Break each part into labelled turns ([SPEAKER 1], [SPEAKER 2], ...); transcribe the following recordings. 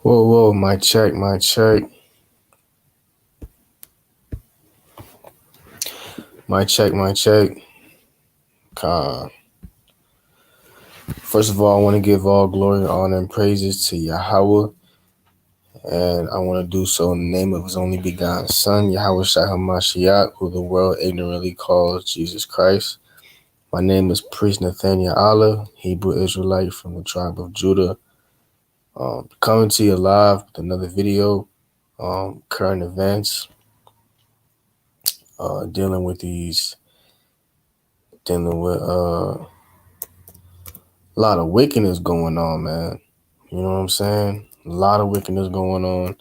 [SPEAKER 1] Whoa, whoa, my check, my check, my check, my check. Uh, First of all, I want to give all glory, honor, and praises to Yahweh, and I want to do so in the name of His only begotten Son, Yahweh Shai HaMashiach, who the world ignorantly calls Jesus Christ. My name is Priest Nathaniel Allah, Hebrew Israelite from the tribe of Judah. Coming to you live with another video, current events, dealing with a lot of wickedness going on, man. You know what I'm saying? A lot of wickedness going on.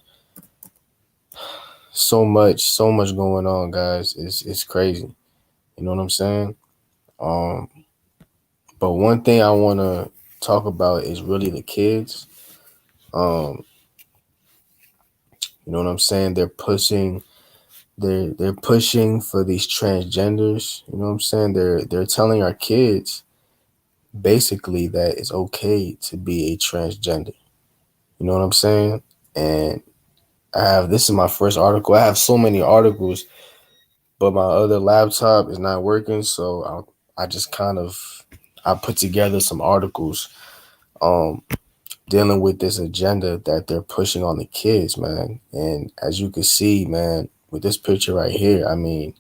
[SPEAKER 1] So much going on, guys. It's crazy. You know what I'm saying? Um, but one thing I want to talk about is really the kids. Um, you know what I'm saying? They're pushing for these transgenders. You know what I'm saying? They're telling our kids basically that it's okay to be a transgender. You know what I'm saying? And this is my first article. I have so many articles, but my other laptop is not working, so I just I put together some articles um dealing with this agenda that they're pushing on the kids, man. And as you can see, man, with this picture right here, I mean,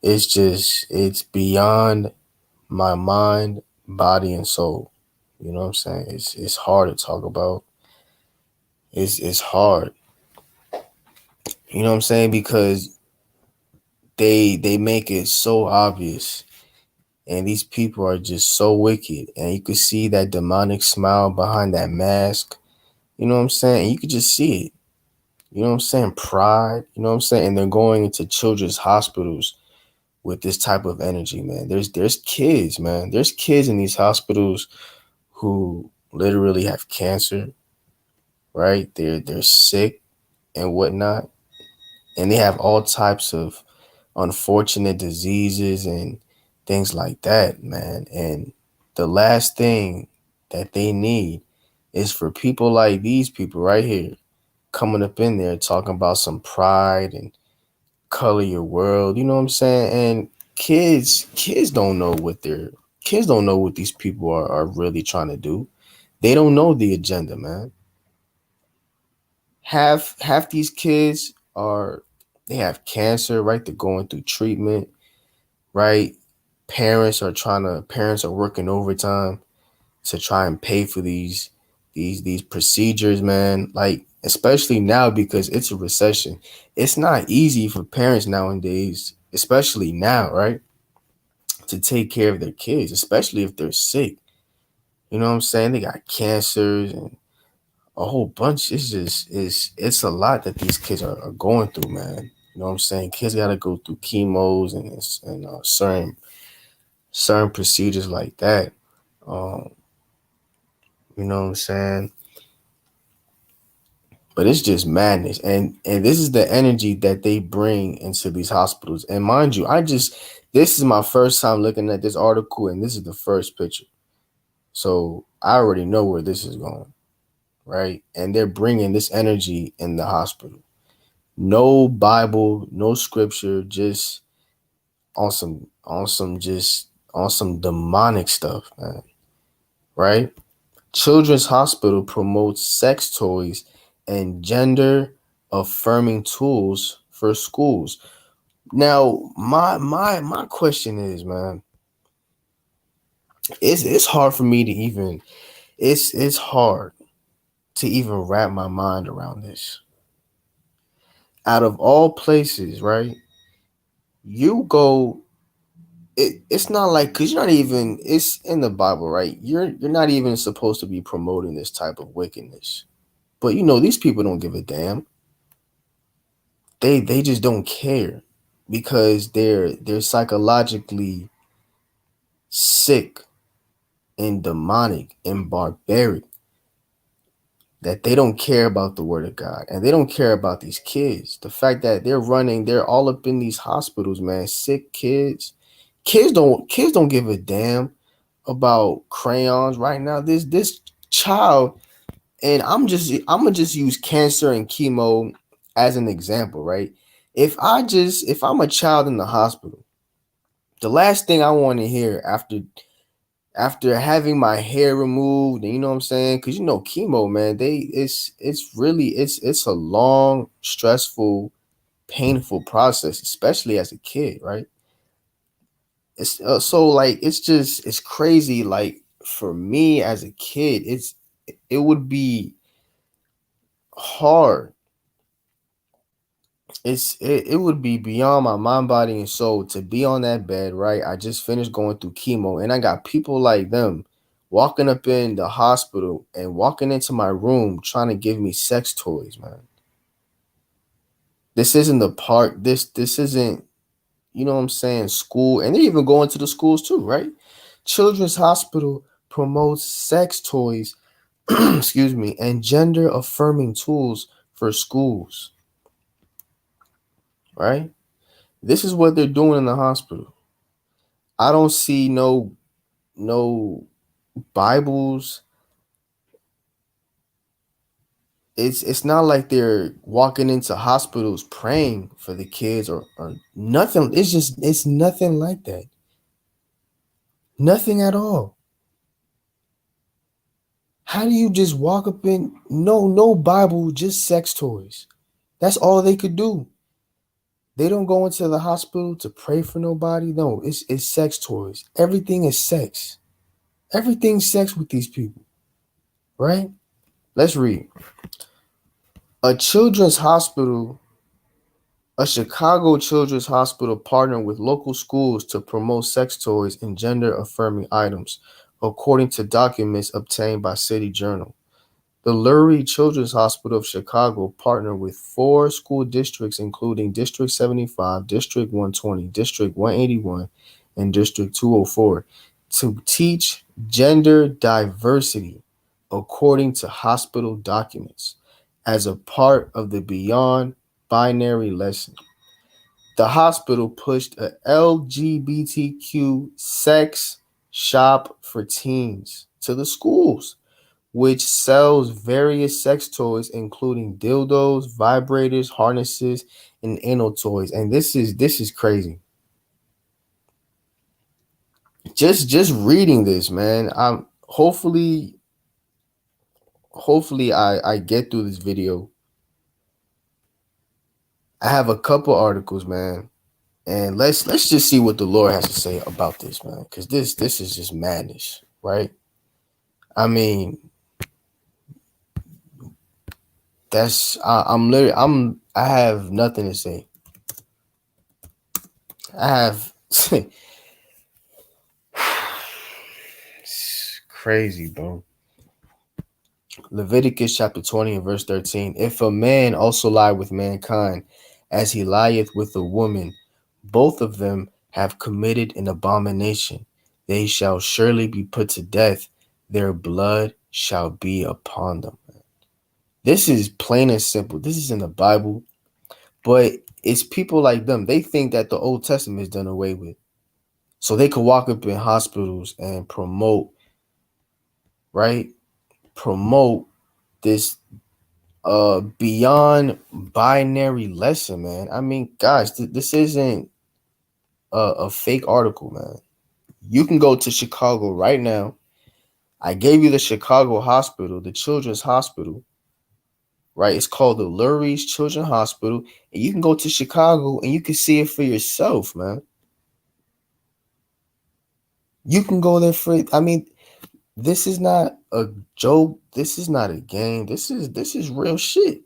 [SPEAKER 1] it's beyond my mind, body, and soul. You know what I'm saying? It's hard to talk about. It's hard. You know what I'm saying? Because they make it so obvious. And these people are just so wicked. And you could see that demonic smile behind that mask. You know what I'm saying? And you could just see it. You know what I'm saying? Pride. You know what I'm saying? And they're going into children's hospitals with this type of energy, man. There's kids, man. There's kids in these hospitals who literally have cancer, right? They're sick and whatnot. And they have all types of unfortunate diseases and things like that, man. And the last thing that they need is for people like these people right here coming up in there talking about some pride and color your world. You know what I'm saying? And kids don't know kids don't know what these people are really trying to do. They don't know the agenda, man. Half these kids they have cancer, right? They're going through treatment, right? Parents are working overtime to try and pay for these procedures, man. Like, especially now because it's a recession. It's not easy for parents nowadays, especially now, right? To take care of their kids, especially if they're sick. You know what I'm saying? They got cancers and a whole bunch. It's a lot that these kids are going through, man. You know what I'm saying? Kids got to go through chemos and certain procedures like that. Um, you know what I'm saying? But it's just madness, and this is the energy that they bring into these hospitals. And mind you, this is my first time looking at this article, and this is the first picture, so I already know where this is going, right? And they're bringing this energy in the hospital. No Bible, no scripture, just on some demonic stuff, man. Right? Children's Hospital promotes sex toys and gender affirming tools for schools. Now, my question is, man, it's hard for me to even it's hard to even wrap my mind around this. Out of all places, right? You go it's not like because you're not even it's in the Bible, right? You're not even supposed to be promoting this type of wickedness. But these people don't give a damn. They just don't care because they're psychologically sick and demonic and barbaric, that they don't care about the word of God and they don't care about these kids. The fact that they're all up in these hospitals, man, sick kids. Kids don't give a damn about crayons right now. This child And I'm gonna just use cancer and chemo as an example, right? If I'm a child in the hospital, the last thing I want to hear after having my hair removed, and you know what I'm saying, because chemo, man, it's really it's a long, stressful, painful process, especially as a kid, right? It's so like it's crazy. Like for me as a kid, it would be hard. It would be beyond my mind, body, and soul to be on that bed, right? I just finished going through chemo, and I got people like them walking up in the hospital and walking into my room trying to give me sex toys, man. This isn't the part. This isn't, you know what I'm saying, school, and they even go into the schools too, right? Children's Hospital promotes sex toys, excuse me, and gender affirming tools for schools, right? This is what they're doing in the hospital. I don't see no Bibles. It's not like they're walking into hospitals praying for the kids or nothing. It's nothing like that. Nothing at all. How do you just walk up in no Bible, just sex toys? That's all they could do. They don't go into the hospital to pray for nobody. No, it's sex toys. Everything is sex. Everything's sex with these people, right? Let's read. A children's hospital, a Chicago children's hospital partnered with local schools to promote sex toys and gender affirming items, according to documents obtained by City Journal. The Lurie Children's Hospital of Chicago partnered with 4 school districts, including District 75, District 120, District 181, and District 204, to teach gender diversity, according to hospital documents, as a part of the Beyond Binary lesson. The hospital pushed a LGBTQ sex shop for teens to the schools, which sells various sex toys, including dildos, vibrators, harnesses, and anal toys. And this is crazy. Just reading this, man. I'm hopefully I get through this video. I have a couple articles, man, and let's just see what the Lord has to say about this, man, because this is just madness, right? I mean, I'm literally I have nothing to say. I have it's crazy, bro. Leviticus chapter 20 and verse 13. If a man also lie with mankind, as he lieth with a woman, both of them have committed an abomination. They shall surely be put to death. Their blood shall be upon them. This is plain and simple. This is in the Bible, but it's people like them. They think that the Old Testament is done away with. So they could walk up in hospitals and promote, right? Promote this beyond binary lesson, man. I mean, guys, this isn't a fake article, man. You can go to Chicago right now. I gave you the Chicago hospital, the children's hospital, right? It's called the Lurie's Children's Hospital, and you can go to Chicago and you can see it for yourself, man. You can go there for. I mean, this is not a joke. This is not a game. This is real shit.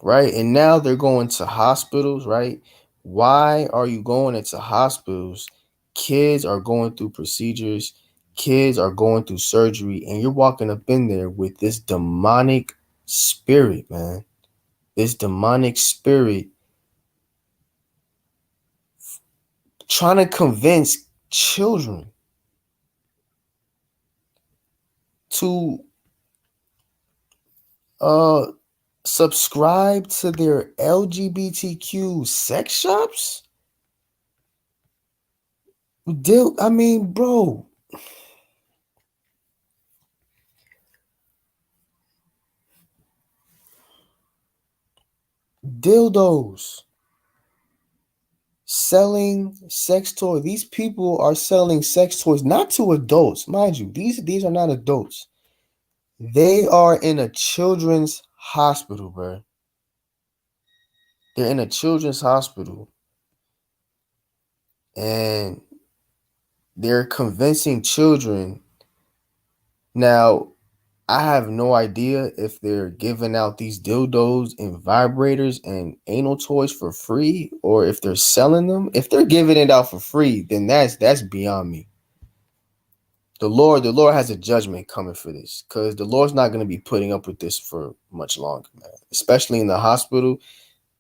[SPEAKER 1] Right? And now they're going to hospitals, right? Why are you going into hospitals? Kids are going through procedures, kids are going through surgery, and you're walking up in there with this demonic spirit, man. This demonic spirit trying to convince children to uh subscribe to their LGBTQ sex shops. I mean, bro, dildos, selling sex toys. These people are selling sex toys not to adults, mind you. These are not adults. They are in a children's hospital, bro. They're in a children's hospital, and they're convincing children. Now, I have no idea if they're giving out these dildos and vibrators and anal toys for free or if they're selling them. If they're giving it out for free, then that's beyond me. The Lord has a judgment coming for this, because the Lord's not going to be putting up with this for much longer, man. Especially in the hospital.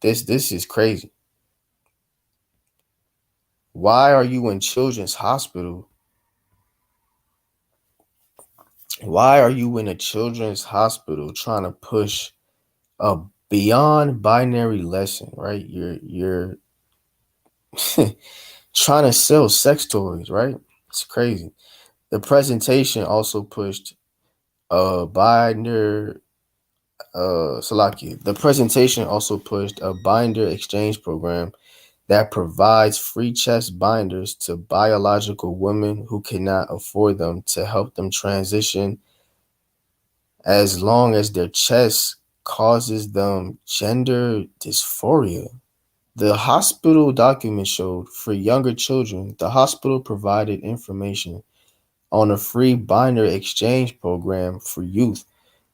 [SPEAKER 1] This is crazy. Why are you in children's hospital? Why are you in a children's hospital trying to push a beyond binary lesson, right? You're trying to sell sex toys, right? It's crazy. The presentation also pushed a binder Salaki. The presentation also pushed a binder exchange program that provides free chest binders to biological women who cannot afford them, to help them transition as long as their chest causes them gender dysphoria. The hospital document showed for younger children, the hospital provided information on a free binder exchange program for youth,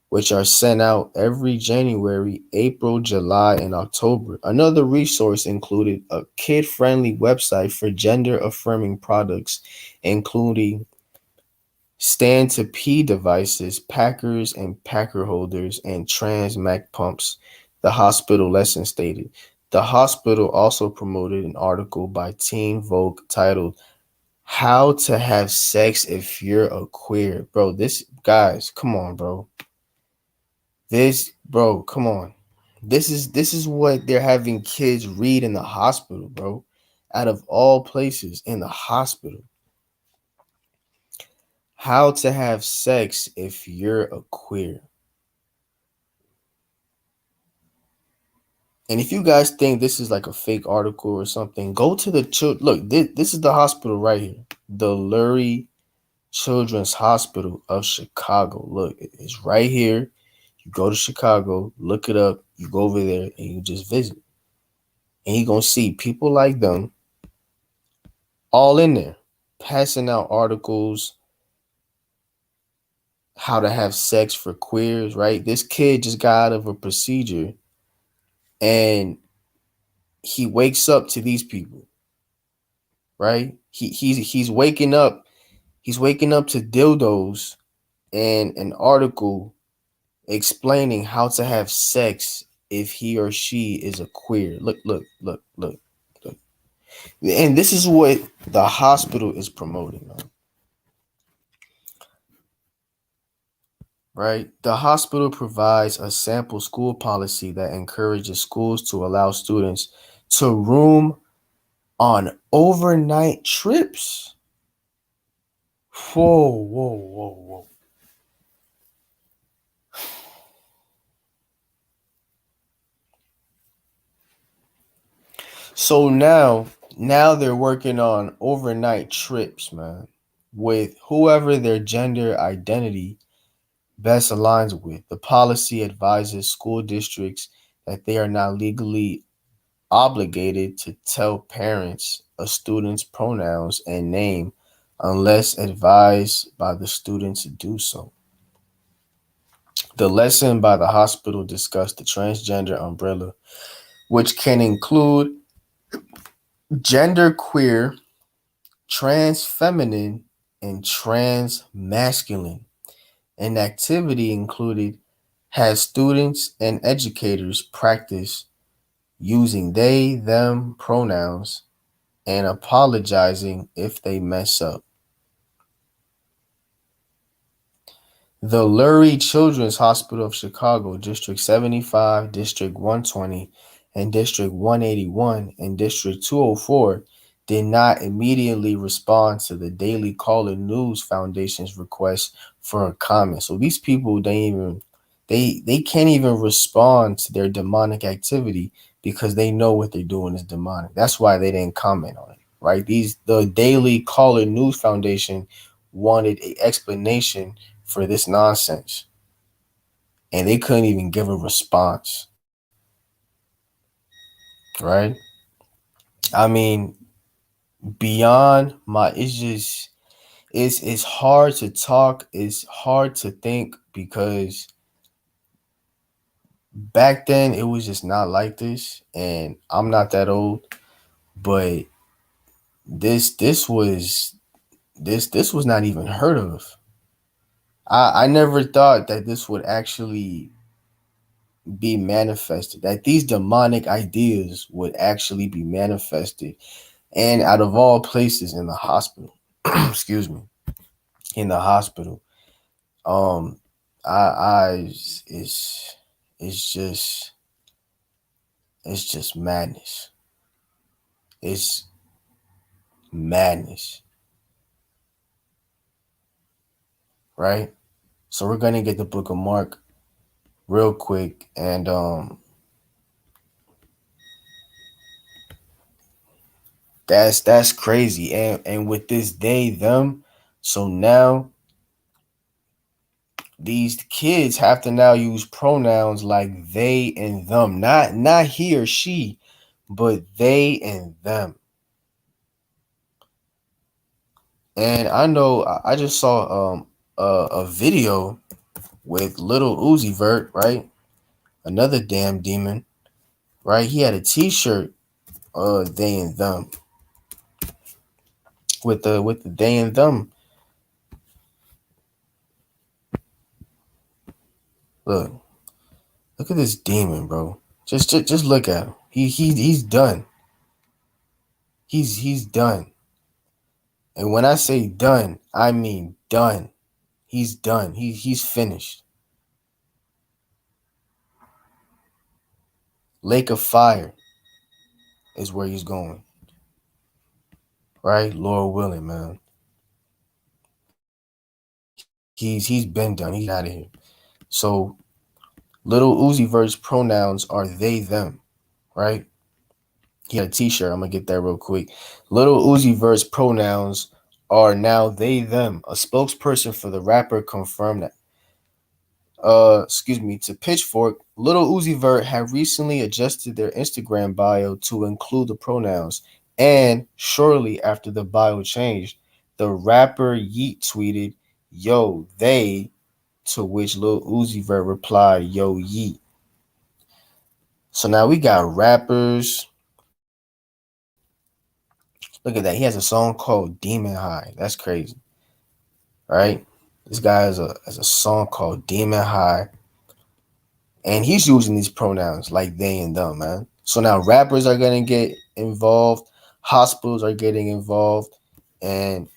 [SPEAKER 1] which are sent out every January, April, July, and October. Another resource included a kid friendly website for gender affirming products, including stand to pee devices, packers and packer holders, and trans Mac pumps, the hospital lesson stated. The hospital also promoted an article by Teen Vogue titled How to Have Sex If You're a Queer. Bro, this, guys, come on, bro. Bro, come on. This is what they're having kids read in the hospital, bro. Out of all places, in the hospital. How to have sex if you're a queer. And if you guys think this is like a fake article or something, go to the look. This is the hospital right here, the Lurie Children's Hospital of Chicago. Look, it's right here. You go to Chicago, look it up. You go over there and you just visit, and you're gonna see people like them all in there, passing out articles, how to have sex for queers, right? This kid just got out of a procedure and he wakes up to these people, right? He's waking up to dildos and an article explaining how to have sex if he or she is a queer. Look. And this is what the hospital is promoting, man. Right? The hospital provides a sample school policy that encourages schools to allow students to room on overnight trips. Whoa. So now they're working on overnight trips, man, with whoever their gender identity best aligns with. The policy advises school districts that they are not legally obligated to tell parents a student's pronouns and name unless advised by the student to do so. The lesson by the hospital discussed the transgender umbrella, which can include genderqueer, trans feminine, and trans masculine. An activity included has students and educators practice using they, them pronouns and apologizing if they mess up. The Lurie Children's Hospital of Chicago, District 75, District 120, and District 181, and District 204 did not immediately respond to the Daily Caller News Foundation's request for a comment. So these people, they can't even respond to their demonic activity because they know what they're doing is demonic. That's why they didn't comment on it, right? The Daily Caller News Foundation wanted an explanation for this nonsense, and they couldn't even give a response, right? I mean, beyond my, it's just it's hard to talk, it's hard to think because back then it was just not like this, and I'm not that old, but this was not even heard of. I never thought that this would actually be manifested, that these demonic ideas would actually be manifested, and out of all places in the hospital. Excuse me, in the hospital. um I it's just it's just madness. It's madness, right? So we're gonna get the book of Mark real quick, and that's crazy. And with this they them, so now these kids have to now use pronouns like they and them, not he or she, but they and them. And I know I just saw a video with little Uzi Vert, right? Another damn demon, right? He had a T-shirt, they and them, with the they and them. Look, look at this demon, bro. Just look at him. He's done. He's done. And when I say done, I mean done. He's done. He's finished. Lake of Fire is where he's going, right? Lord willing, man. He's been done. He's out of here. So little Uzi Vert's pronouns are they them, right? He had a T-shirt. I'm gonna get that real quick. Little Uzi Vert's pronouns are now they them. A spokesperson for the rapper confirmed that. Excuse me, to Pitchfork, Little Uzi Vert had recently adjusted their Instagram bio to include the pronouns, and shortly after the bio changed, the rapper Yeet tweeted, "Yo, they," to which Lil Uzi Vert replied, "Yo, Yeet." So now we got rappers. Look at that. He has a song called Demon High. That's crazy, right? This guy has a song called Demon High, and he's using these pronouns like they and them, man. So now rappers are gonna get involved, hospitals are getting involved, and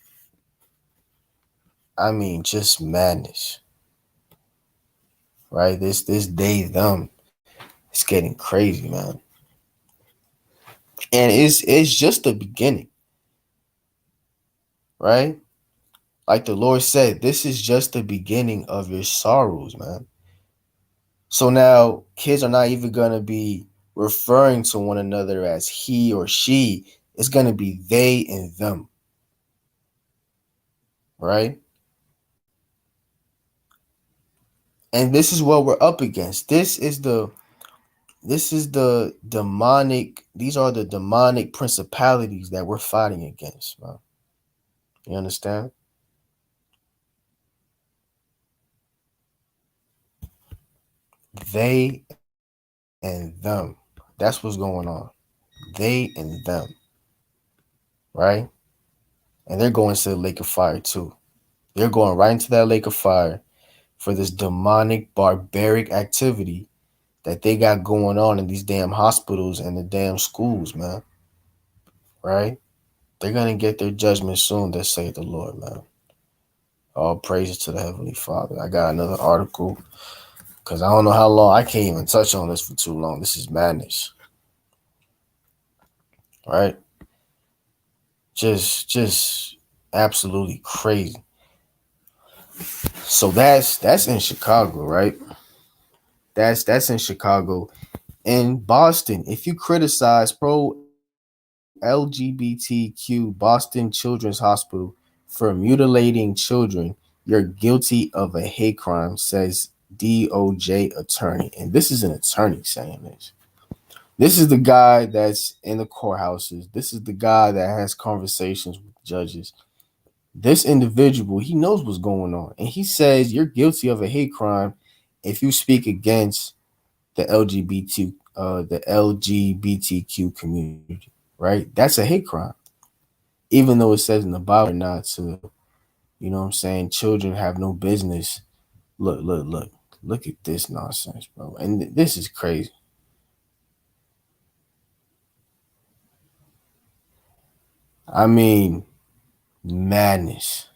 [SPEAKER 1] I mean just madness, right? This they them, it's getting crazy, man. And it's just the beginning, right? Like the Lord said, this is just the beginning of your sorrows, man. So now kids are not even gonna be referring to one another as he or she. It's gonna be they and them, right? And this is what we're up against. This is the demonic, these are the demonic principalities that we're fighting against, bro. You understand? They and them. That's what's going on. They and them, right? And they're going to the lake of fire too. They're going right into that lake of fire for this demonic, barbaric activity that they got going on in these damn hospitals and the damn schools, man. Right? They're gonna get their judgment soon, that say the Lord, man. All praises to the Heavenly Father. I got another article because I don't know how long. I can't even touch on this for too long. This is madness. Right? Just absolutely crazy. So that's in Chicago, right? That's in Chicago. In Boston, if you criticize pro LGBTQ Boston Children's Hospital for mutilating children, you're guilty of a hate crime, says DOJ attorney. And this is an attorney saying this. This is the guy that's in the courthouses. This is the guy that has conversations with judges. This individual, he knows what's going on. And he says you're guilty of a hate crime if you speak against the LGBTQ community, right? That's a hate crime. Even though it says in the Bible not to, you know what I'm saying, children have no business. Look at this nonsense, bro. And this is crazy. I mean, madness.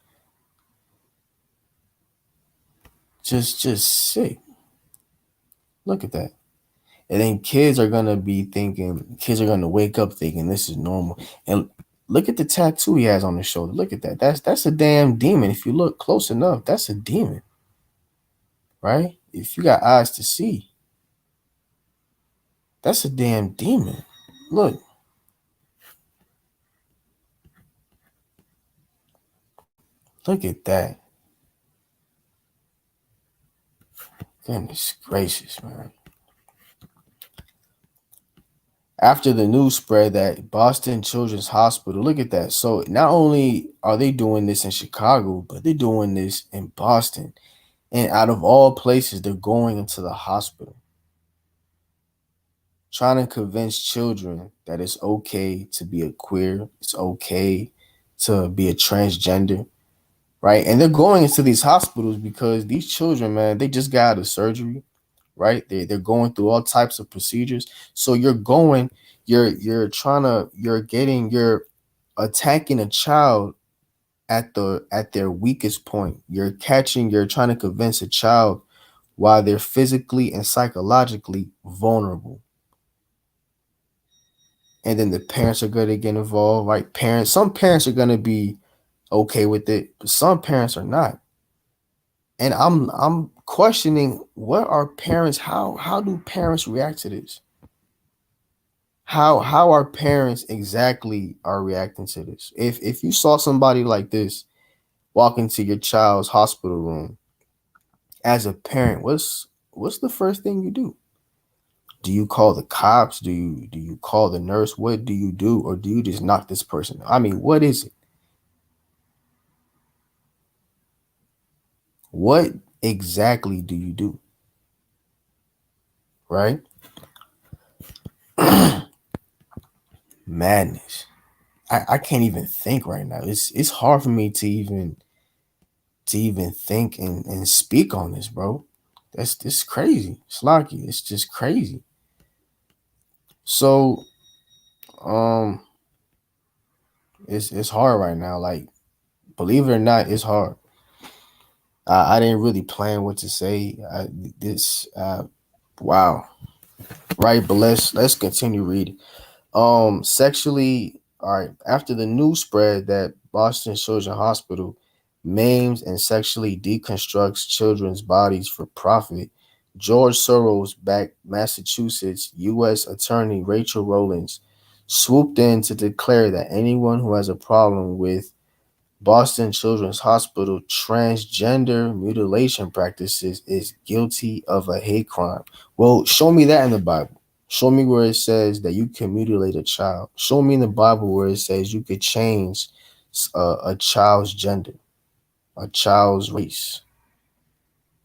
[SPEAKER 1] Just sick. Look at that. And then kids are gonna wake up thinking this is normal. And look at the tattoo he has on his shoulder. Look at that. That's a damn demon. If you look close enough, that's a demon, right? If you got eyes to see, that's a damn demon. Look, look at that. Goodness gracious, man. After the news spread that Boston Children's Hospital, look at that. So not only are they doing this in Chicago, but they're doing this in Boston. And out of all places, they're going into the hospital, trying to convince children that it's okay to be a queer, it's okay to be a transgender, right? And they're going into these hospitals because these children, man, they just got out of surgery, right? They're going through all types of procedures. So you're attacking a child at their weakest point. You're trying to convince a child while they're physically and psychologically vulnerable. And then the parents are gonna get involved, right? Some parents are gonna be okay with it, but some parents are not. And I'm questioning what are parents, how do parents react to this? How are parents exactly are reacting to this? If you saw somebody like this walk into your child's hospital room as a parent, what's the first thing you do? Do you call the cops? Do you call the nurse? What do you do? Or do you just knock this person? I mean, what is it? What exactly do you do? Right? Madness. I can't even think right now. It's hard for me to even think and speak on this, bro. That's this crazy. Slocky. It's just crazy. So um it's hard right now. Like, believe it or not, it's hard. I didn't really plan what to say. This wow. Right, but let's continue reading. Sexually, all right. After the news spread that Boston Children's Hospital maims and sexually deconstructs children's bodies for profit, George Soros backed Massachusetts U.S. Attorney Rachel Rollins swooped in to declare that anyone who has a problem with Boston Children's Hospital transgender mutilation practices is guilty of a hate crime. Well, show me that in the Bible. Show me where it says that you can mutilate a child. Show me in the Bible where it says you could change a child's gender, a child's race.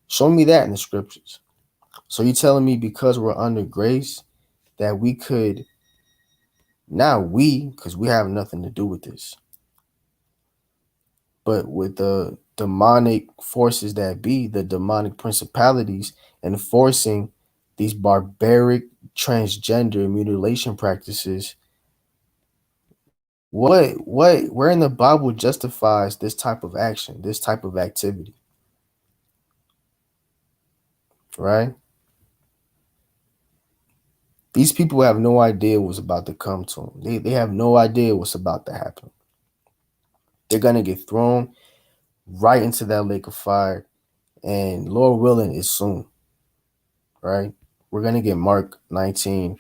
[SPEAKER 1] Show me that in the scriptures. So you're telling me because we're under grace that we could, not we, because we have nothing to do with this, but with the demonic forces that be, the demonic principalities enforcing these barbaric transgender mutilation practices, where in the Bible justifies this type of action, this type of activity, right? These people have no idea what's about to come to them. They have no idea what's about to happen. They're gonna get thrown right into that lake of fire, and Lord willing, is soon, right? We're gonna get Mark 19:42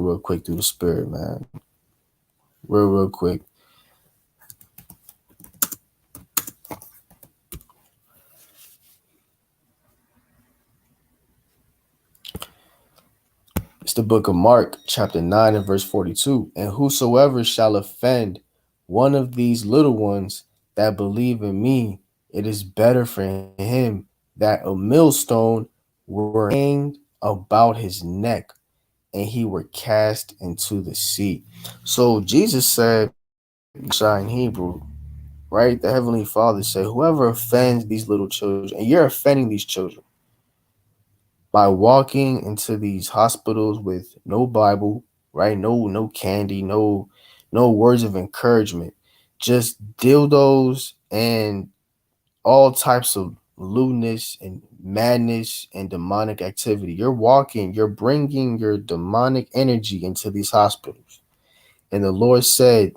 [SPEAKER 1] real quick through the spirit, man. Real quick. It's the book of Mark, chapter 9 and verse 42. And whosoever shall offend one of these little ones that believe in me, it is better for him that a millstone were hanged about his neck and he were cast into the sea. So Jesus said, in Hebrew, right? The Heavenly Father said, whoever offends these little children, and you're offending these children by walking into these hospitals with no Bible, right? No candy, no words of encouragement, just dildos and all types of lewdness and madness and demonic activity. You're bringing your demonic energy into these hospitals. And the Lord said,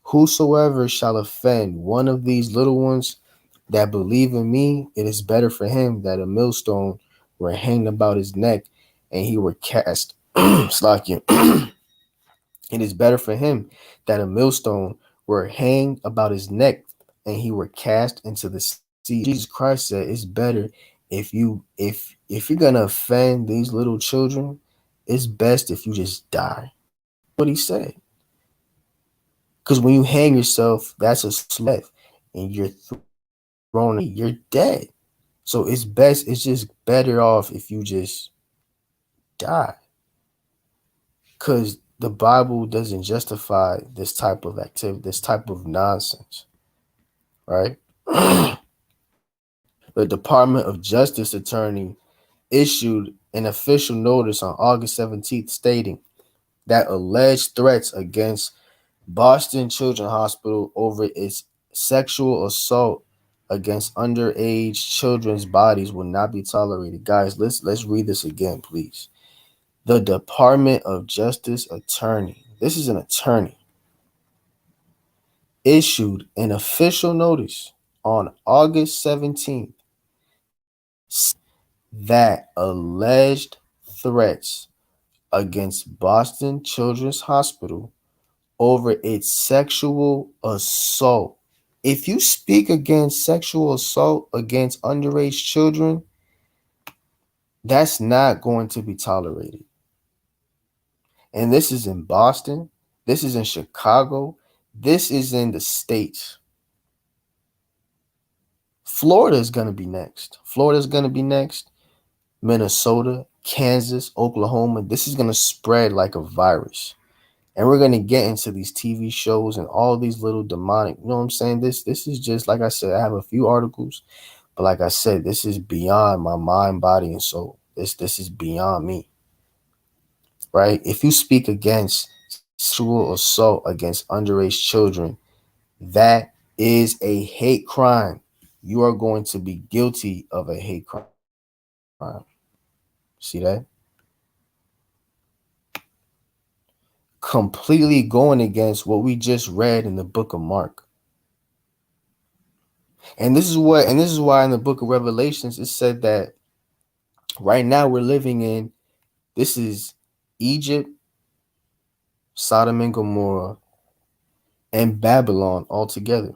[SPEAKER 1] whosoever shall offend one of these little ones that believe in me, it is better for him that a millstone were hanged about his neck and he were cast. Slacking. It is better for him that a millstone were hanged about his neck and he were cast into the sea. Jesus Christ said it's better if you're gonna offend these little children, it's best if you just die. What he said. Because when you hang yourself, that's a slave, and you're thrown, you're dead. So it's just better off if you just die. Because the Bible doesn't justify this type of activity, this type of nonsense, right? The Department of Justice attorney issued an official notice on August 17th stating that alleged threats against Boston Children's Hospital over its sexual assault against underage children's bodies will not be tolerated. Guys, let's read this again, please. The Department of Justice attorney, this is an attorney, issued an official notice on August 17th that alleged threats against Boston Children's Hospital over its sexual assault. If you speak against sexual assault against underage children, that's not going to be tolerated. And this is in Boston. This is in Chicago. This is in the States. Florida is going to be next. Florida is going to be next. Minnesota, Kansas, Oklahoma. This is going to spread like a virus. And we're going to get into these TV shows and all these little demonic, you know what I'm saying? This is just, like I said, I have a few articles, but like I said, this is beyond my mind, body, and soul. This is beyond me, right? If you speak against sexual assault against underage children, that is a hate crime. You are going to be guilty of a hate crime. See that? Completely going against what we just read in the book of Mark. And this is why in the book of Revelations it said that right now we're living in, this is Egypt, Sodom and Gomorrah, and Babylon all together.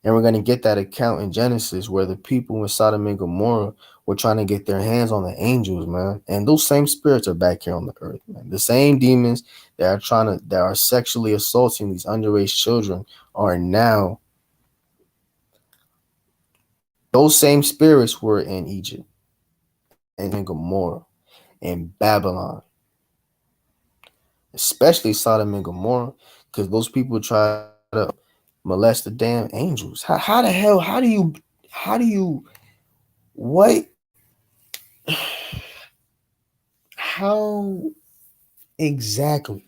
[SPEAKER 1] And we're going to get that account in Genesis where the people in Sodom and Gomorrah were trying to get their hands on the angels, man. And those same spirits are back here on the earth, man. The same demons that are sexually assaulting these underage children are now, those same spirits were in Egypt and in Gomorrah and Babylon, especially Sodom and Gomorrah, because those people try to molest the damn angels. How the hell, how do you, what, how exactly,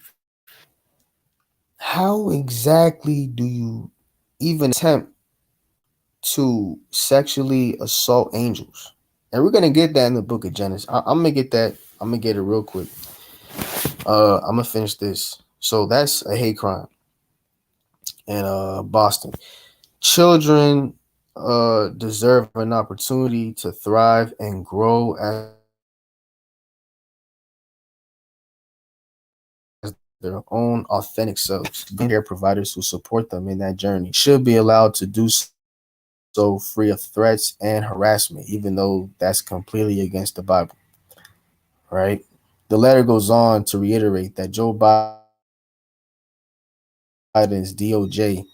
[SPEAKER 1] how exactly do you even attempt to sexually assault angels? And we're going to get that in the book of Genesis. I'm going to get that. I'm going to get it real quick. I'm going to finish this. So that's a hate crime in Boston. Children deserve an opportunity to thrive and grow as their own authentic selves. Care providers who support them in that journey should be allowed to do so free of threats and harassment, even though that's completely against the Bible, right? The letter goes on to reiterate that Joe Biden's DOJ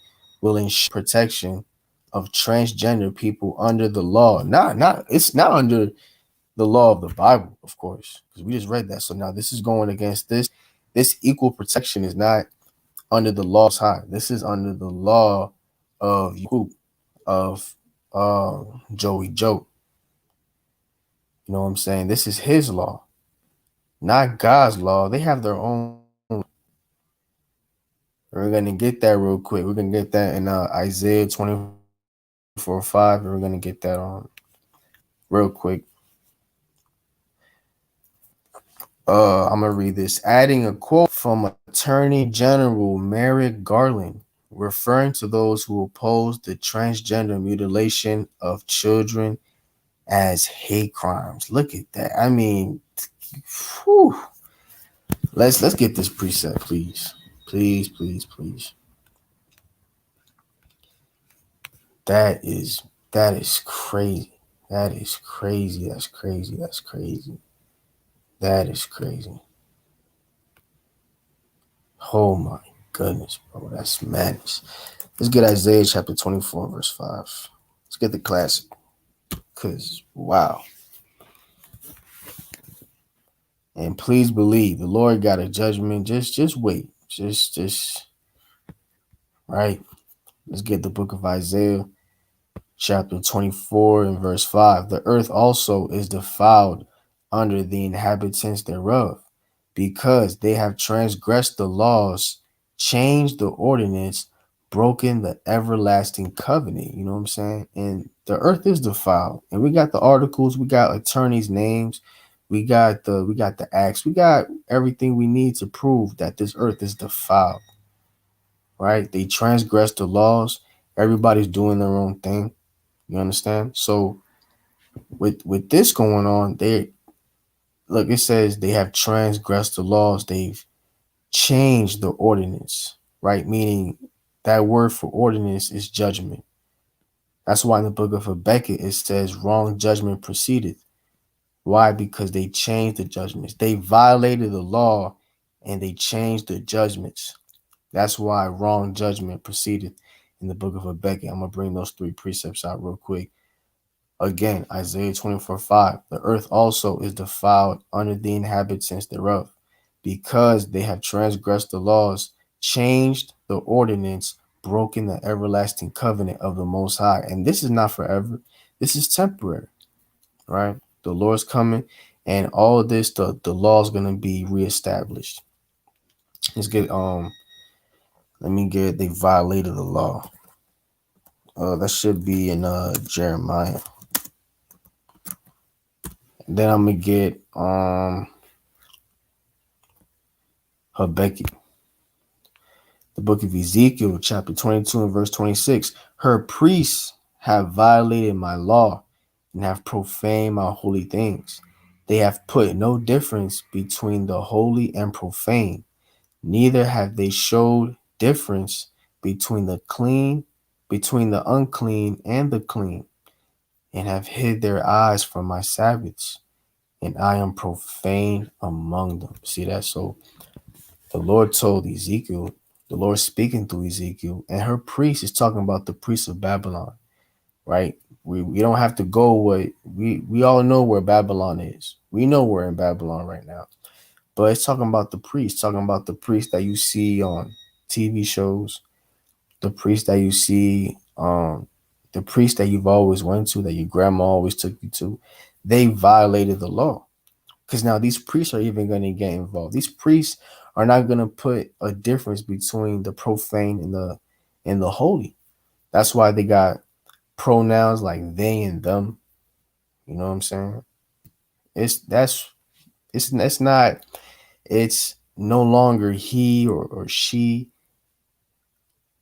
[SPEAKER 1] will ensure protection of transgender people under the law. It's not under the law of the Bible, of course, because we just read that. So now this is going against this equal protection is not under the law of the Most High. This is under the law of of Joey Joe. You know what I'm saying? This is his law, not God's law. They have their own. We're gonna get that real quick. We're gonna get that in Isaiah 24:5, and we're gonna get that on real quick. I'm gonna read this. Adding a quote from Attorney General Merrick Garland, referring to those who oppose the transgender mutilation of children as hate crimes. Look at that. I mean, whew. Let's get this precept, please. Please, please, please. That is crazy. That is crazy. That's crazy. That's crazy. That is crazy. Oh my goodness, bro. That's madness. Let's get Isaiah chapter 24, verse 5. Let's get the classic. Cause wow. And please believe the Lord got a judgment. Just wait. Just right. Let's get the book of Isaiah chapter 24 and verse 5. The earth also is defiled under the inhabitants thereof, because they have transgressed the laws, changed the ordinance, broken the everlasting covenant. You know what I'm saying? And the earth is defiled. And we got the articles, we got attorneys' names, we got the acts, we got everything we need to prove that this earth is defiled. Right? They transgressed the laws. Everybody's doing their own thing. You understand? So with this going on, they look, it says they have transgressed the laws, they've changed the ordinance, right? Meaning that word for ordinance is judgment. That's why in the book of Habakkuk it says wrong judgment proceeded. Why? Because they changed the judgments. They violated the law and they changed the judgments. That's why wrong judgment proceeded in the book of Habakkuk. I'm going to bring those three precepts out real quick. Again, Isaiah 24:5. The earth also is defiled under the inhabitants thereof, because they have transgressed the laws, changed the ordinance, broken the everlasting covenant of the Most High. And this is not forever. This is temporary, right? The Lord's coming, and all of this, the law is gonna be reestablished. Let's get they violated the law. That should be in Jeremiah. Then I'm gonna get Habakkuk. The book of Ezekiel, chapter 22 and verse 26. Her priests have violated my law and have profaned my holy things. They have put no difference between the holy and profane, neither have they showed difference between the unclean and the clean, and have hid their eyes from my Sabbaths, and I am profane among them. See that? So the Lord told Ezekiel, the Lord speaking through Ezekiel, and her priest is talking about the priests of Babylon, right? We don't have to go we all know where Babylon is. We know we're in Babylon right now. But it's talking about the priests, talking about the priests that you see on TV shows, the priests that you see, the priest that you've always went to, that your grandma always took you to. They violated the law. Because now these priests are even going to get involved. These priests are not going to put a difference between the profane and the holy. That's why they got pronouns like they and them. You know what I'm saying? It's not, it's no longer he or she,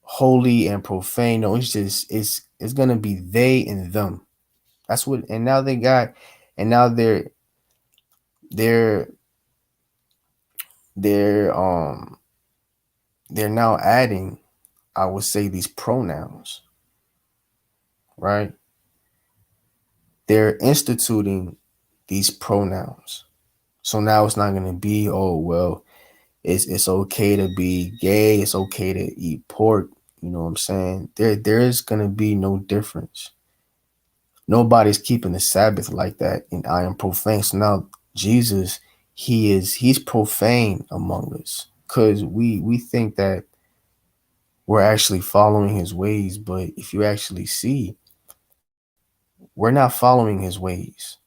[SPEAKER 1] holy and profane. No, it's gonna be they and them. That's what. And now they got, and now they're they're now adding, I would say, these pronouns, right? They're instituting these pronouns. So now it's not going to be, oh, well, it's okay to be gay. It's okay to eat pork. You know what I'm saying? There is going to be no difference. Nobody's keeping the Sabbath like that. And I am profane. So now Jesus, he's profane among us because we think that we're actually following his ways. But if you actually see, we're not following his ways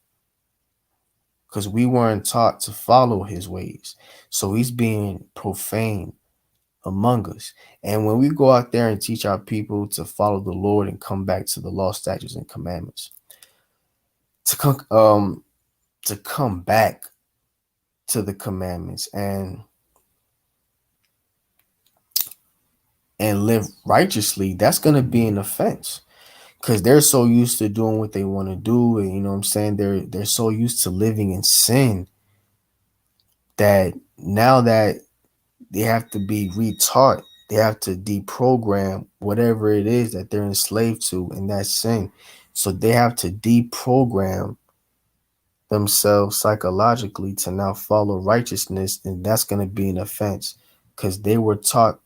[SPEAKER 1] because we weren't taught to follow his ways. So he's being profane among us. And when we go out there and teach our people to follow the Lord and come back to the law, statutes, and commandments, to come back to the commandments and live righteously, that's gonna be an offense. Because they're so used to doing what they want to do, and you know what I'm saying, they're so used to living in sin that now that they have to be retaught, they have to deprogram whatever it is that they're enslaved to, and that's sin. So they have to deprogram themselves psychologically to now follow righteousness, and that's going to be an offense because they were taught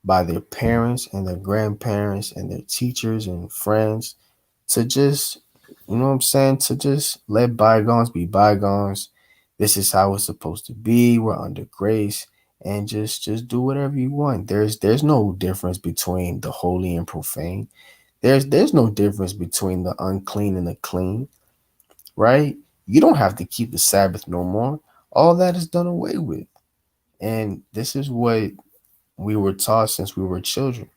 [SPEAKER 1] by their parents and their grandparents and their teachers and friends to just, you know what I'm saying, to just let bygones be bygones. This is how it's supposed to be. We're under grace, and just do whatever you want. There's no difference between the holy and profane. There's no difference between the unclean and the clean, right? You don't have to keep the Sabbath no more. All that is done away with. And this is what we were taught since we were children.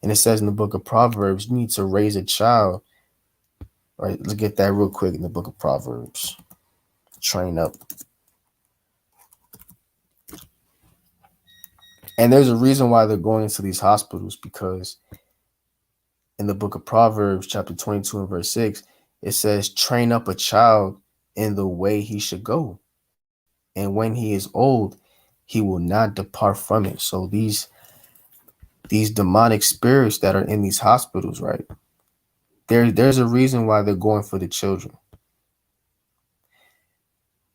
[SPEAKER 1] And it says in the book of Proverbs, you need to raise a child. All right, let's get that real quick in the book of Proverbs. Train up. And there's a reason why they're going into these hospitals, because in the book of Proverbs, chapter 22 and verse 6, it says, train up a child in the way he should go. And when he is old, he will not depart from it. So these demonic spirits that are in these hospitals, right? There's a reason why they're going for the children.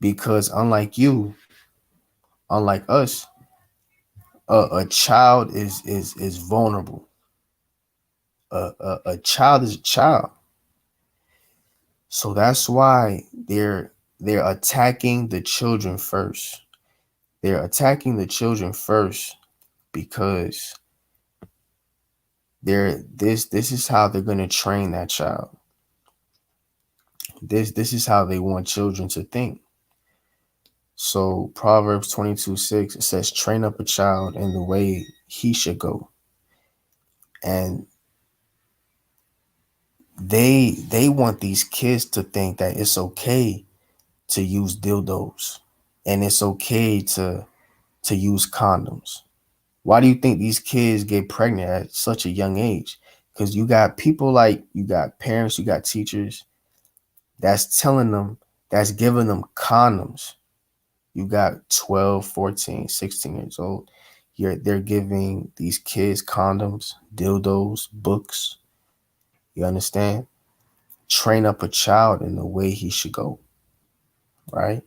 [SPEAKER 1] Because unlike us, a child is vulnerable. A child is a child. So that's why they're attacking the children first. They're attacking the children first because this is how they're going to train that child. This is how they want children to think. So Proverbs 22:6, it says, train up a child in the way he should go. And they want these kids to think that it's okay to use dildos and it's okay to use condoms. Why do you think these kids get pregnant at such a young age? Because you got people, like you got parents, you got teachers that's telling them, that's giving them condoms. You got 12, 14, 16 years old. They're giving these kids condoms, dildos, books. You understand? Train up a child in the way he should go, right?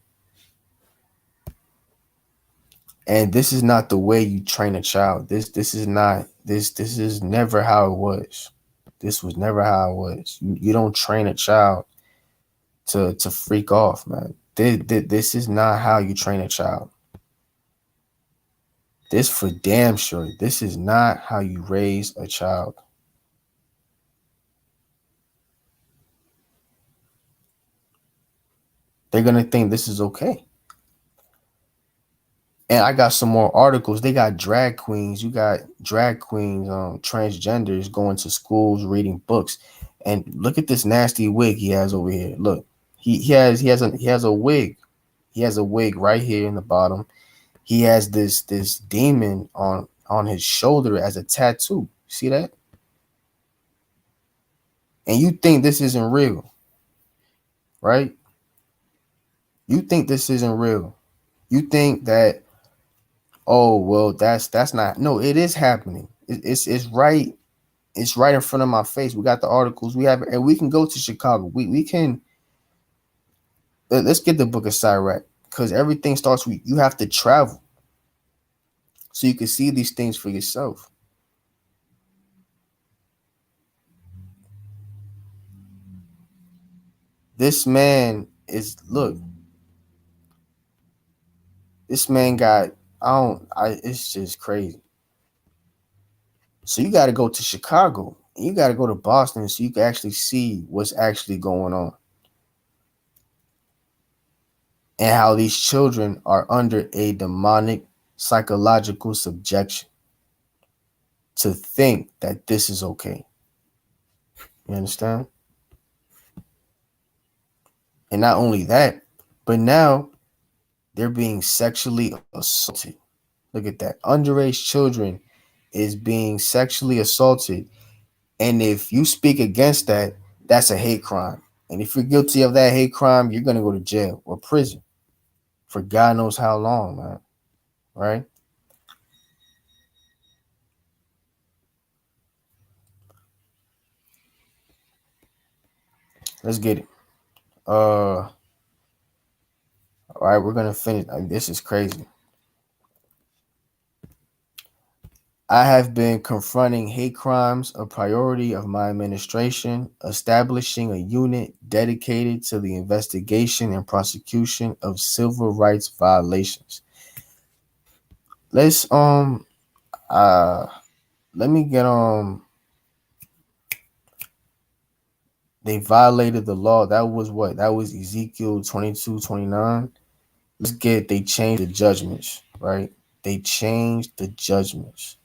[SPEAKER 1] And this is not the way you train a child. This is not this is never how it was. This was never how it was. You don't train a child to freak off, man. This is not how you train a child. This for damn sure. This is not how you raise a child. They're gonna think this is okay. And I got some more articles. They got drag queens. You got drag queens, transgenders going to schools reading books. And look at this nasty wig he has over here. Look, he has a wig. He has a wig right here in the bottom. He has this demon on his shoulder as a tattoo. See that? And you think this isn't real, right? You think this isn't real. You think that, Oh well, that's not. No, it is happening. It's right. It's right in front of my face. We got the articles. We have, and we can go to Chicago. We can let's get the book of Sirach because everything starts with you have to travel so you can see these things for yourself. This man is look. This man got I don't. It's just crazy. So you got to go to Chicago. You got to go to Boston so you can actually see what's actually going on and how these children are under a demonic psychological subjection to think that this is okay. You understand? And not only that, but now they're being sexually assaulted. Look at that. Underage children is being sexually assaulted. And if you speak against that, that's a hate crime. And if you're guilty of that hate crime, you're going to go to jail or prison for God knows how long, man. Right? Let's get it. All right, we're going to finish. This is crazy. I have been confronting hate crimes, a priority of my administration, establishing a unit dedicated to the investigation and prosecution of civil rights violations. Let's uh let me get they violated the law. That was what? That was Ezekiel 22:29. Let's get they changed the judgments, right? They changed the judgments.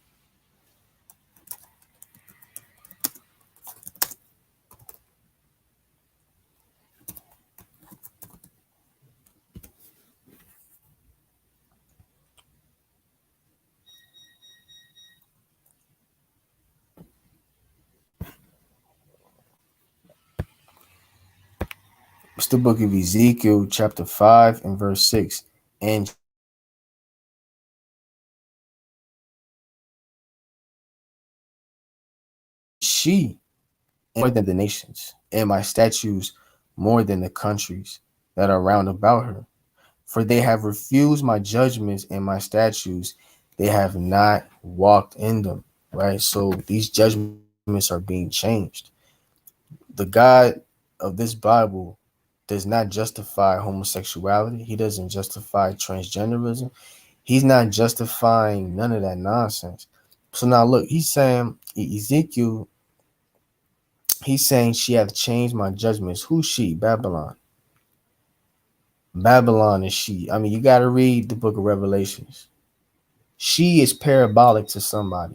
[SPEAKER 1] It's the book of Ezekiel, chapter 5 and verse 6. And she more than the nations, and my statutes more than the countries that are round about her. For they have refused my judgments and my statutes, they have not walked in them. Right? So these judgments are being changed. The God of this Bible does not justify homosexuality. He doesn't justify transgenderism. He's not justifying none of that nonsense. So now look, he's saying Ezekiel, he's saying she hath changed my judgments. Who's she? Babylon. Babylon is she. I mean, you got to read the book of Revelations. She is parabolic to somebody.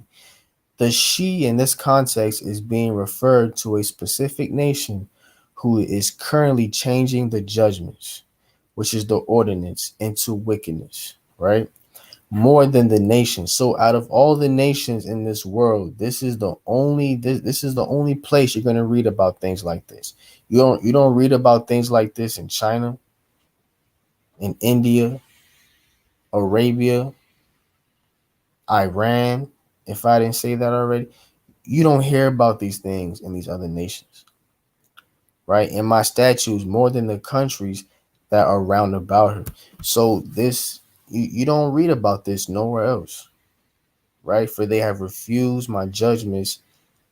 [SPEAKER 1] The she in this context is being referred to a specific nation who is currently changing the judgments, which is the ordinance, into wickedness, right? More than the nations. So out of all the nations in this world, this is the only this is the only place you're going to read about things like this. You don't read about things like this in China, in India, Arabia, Iran. If I didn't say that already, you don't hear about these things in these other nations, right? In my statutes, more than the countries that are round about her. So this you don't read about this nowhere else, right? For they have refused my judgments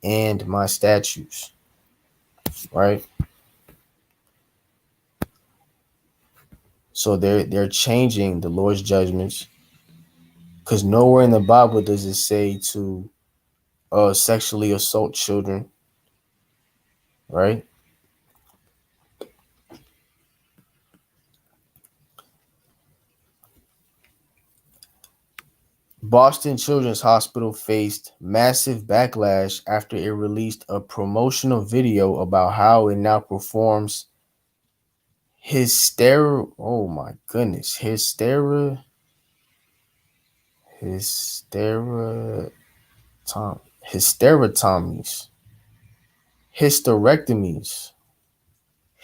[SPEAKER 1] and my statutes, right? So they're changing the Lord's judgments because nowhere in the Bible does it say to sexually assault children, right? Boston Children's Hospital faced massive backlash after it released a promotional video about how it now performs oh my goodness, hysterectomies, hysterectomies,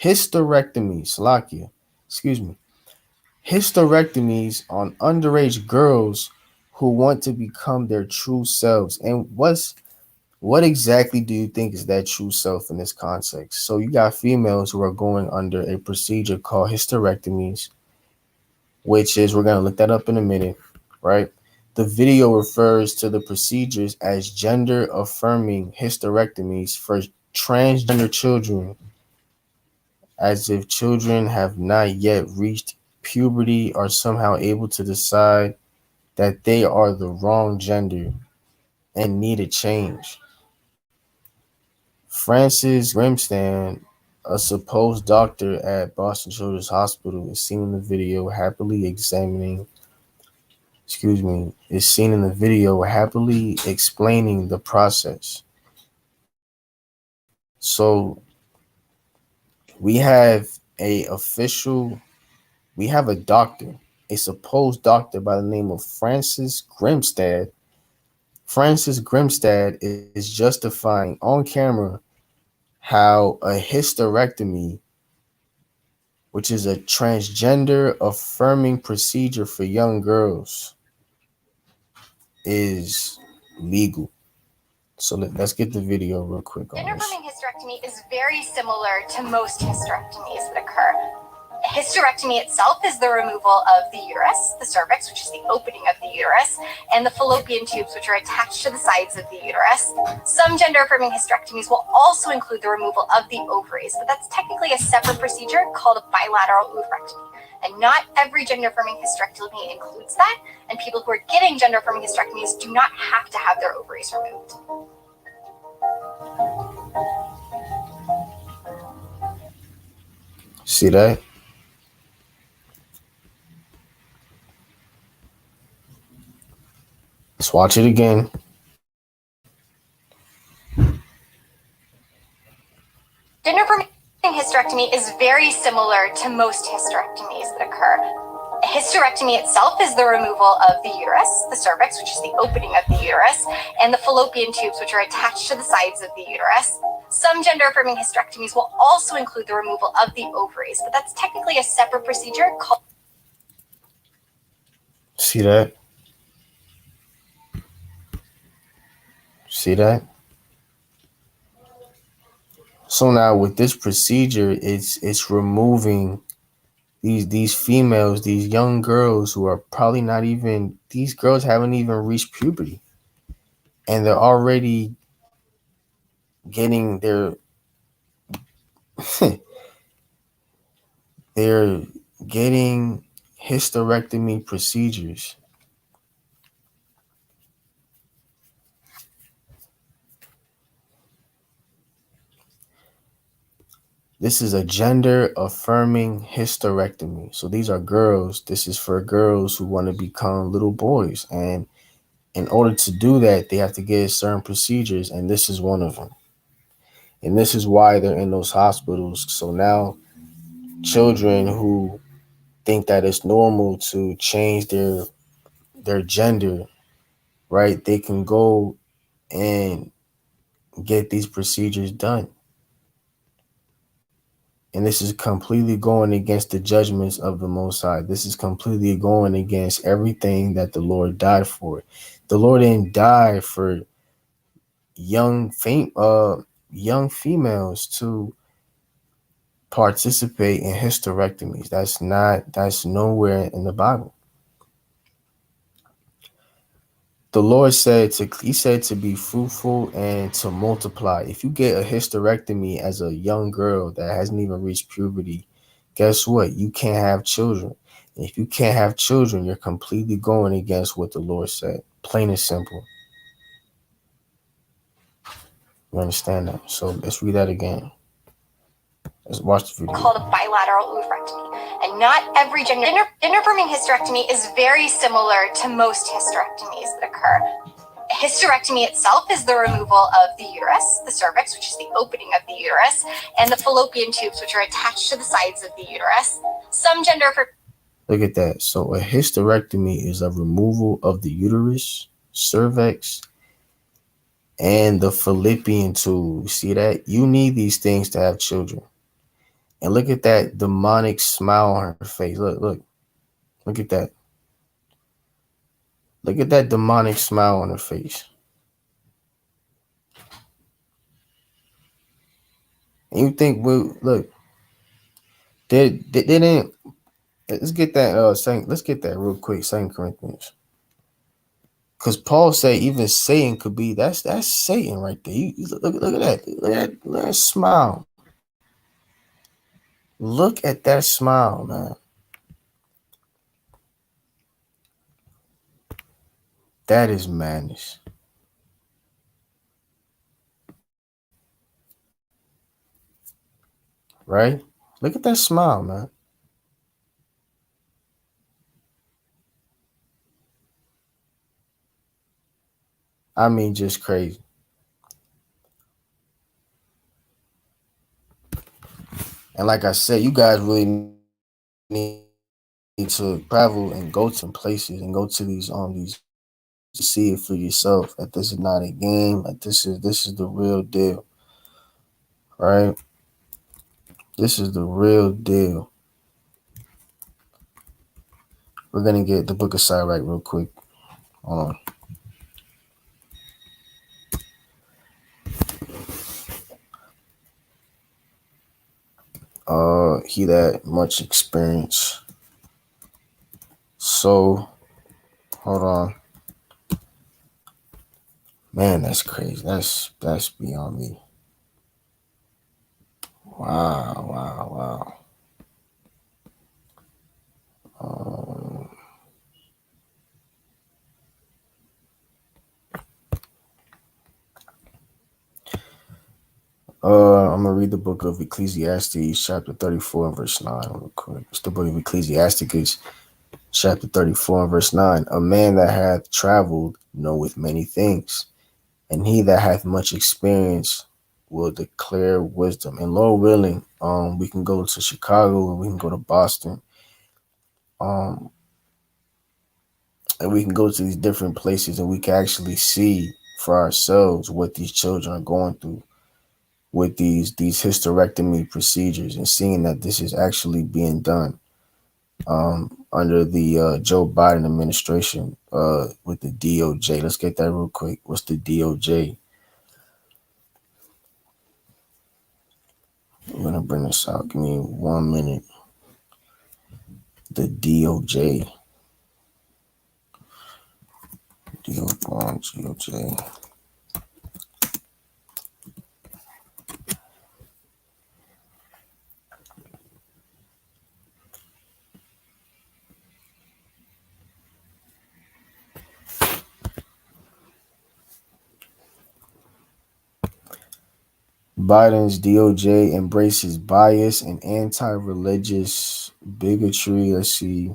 [SPEAKER 1] hysterectomies, Slakia, excuse me, hysterectomies on underage girls who want to become their true selves. And what exactly do you think is that true self in this context? So you got females who are going under a procedure called hysterectomies, which is, we're going to look that up in a minute, right? The video refers to the procedures as gender affirming hysterectomies for transgender children, as if children have not yet reached puberty or somehow able to decide that they are the wrong gender and need a change. Francis Grimstad, a supposed doctor at Boston Children's Hospital, is seen in the video happily explaining the process. So we have a doctor, a supposed doctor by the name of Francis Grimstad. Francis Grimstad is justifying on camera how a hysterectomy, which is a transgender affirming procedure for young girls, is legal. So let's get the video real quick on
[SPEAKER 2] Gender
[SPEAKER 1] this.
[SPEAKER 2] affirming hysterectomy is very similar to most hysterectomies that occur. A hysterectomy itself is the removal of the uterus, the cervix, which is the opening of the uterus, and the fallopian tubes, which are attached to the sides of the uterus. Some gender affirming hysterectomies will also include the removal of the ovaries, but that's technically a separate procedure called a bilateral oophorectomy. And not every gender affirming hysterectomy includes that, and people who are getting gender affirming hysterectomies do not have to have their ovaries removed.
[SPEAKER 1] See that? Let's watch it again.
[SPEAKER 2] Gender affirming hysterectomy is very similar to most hysterectomies that occur. A hysterectomy itself is the removal of the uterus, the cervix, which is the opening of the uterus, and the fallopian tubes, which are attached to the sides of the uterus. Some gender affirming hysterectomies will also include the removal of the ovaries, but that's technically a separate procedure called.
[SPEAKER 1] See that? See that? So now with this procedure, it's removing these females, these young girls who are probably not even, these girls haven't even reached puberty, and they're already getting they're getting hysterectomy procedures. This is a gender affirming hysterectomy. So these are girls. This is for girls who want to become little boys. And in order to do that, they have to get certain procedures. And this is one of them. And this is why they're in those hospitals. So now children who think that it's normal to change their gender, right? They can go and get these procedures done. And this is completely going against the judgments of the Most High. This is completely going against everything that the Lord died for. The Lord didn't die for young females to participate in hysterectomies. That's nowhere in the Bible. The Lord said to be fruitful and to multiply. If you get a hysterectomy as a young girl that hasn't even reached puberty, guess what? You can't have children. And if you can't have children, you're completely going against what the Lord said. Plain and simple. You understand that? So let's read that again. Let's watch the video.
[SPEAKER 2] Called a bilateral oophorectomy. And not every gender affirming hysterectomy is very similar to most hysterectomies that occur. A hysterectomy itself is the removal of the uterus, the cervix, which is the opening of the uterus, and the fallopian tubes, which are attached to the sides of the uterus. Some gender
[SPEAKER 1] Look at that. So a hysterectomy is a removal of the uterus, cervix, and the fallopian tube. See that? You need these things to have children. And look at that demonic smile on her face. Look at that. Look at that demonic smile on her face. And you think, well, look, they didn't. Let's get that. Let's get that real quick. Second Corinthians, because Paul said even Satan could be. That's Satan right there. Look at that. Look at that smile. Look at that smile, man. That is madness. Right? Look at that smile, man. I mean, just crazy. And like I said, you guys really need to travel and go to places and go to these to see it for yourself. That this is not a game. That this is the real deal. Right? This is the real deal. We're gonna get the book of Sirach real quick. Hold on. He that much experience. So hold on. Man, that's crazy. That's beyond me. Wow, wow, wow. I'm gonna read the book of Ecclesiastes, chapter 34 and verse 9, real quick. It's the book of Ecclesiastes, chapter 34 and verse 9. A man that hath traveled knoweth many things, and he that hath much experience will declare wisdom. And Lord willing, we can go to Chicago and we can go to Boston. Um, and we can go to these different places and we can actually see for ourselves what these children are going through with these hysterectomy procedures, and seeing that this is actually being done under the Joe Biden administration with the DOJ. Let's get that real quick. What's the DOJ? I'm gonna bring this out. Give me 1 minute. The DOJ. DOJ. Biden's DOJ embraces bias and anti-religious bigotry. Let's see.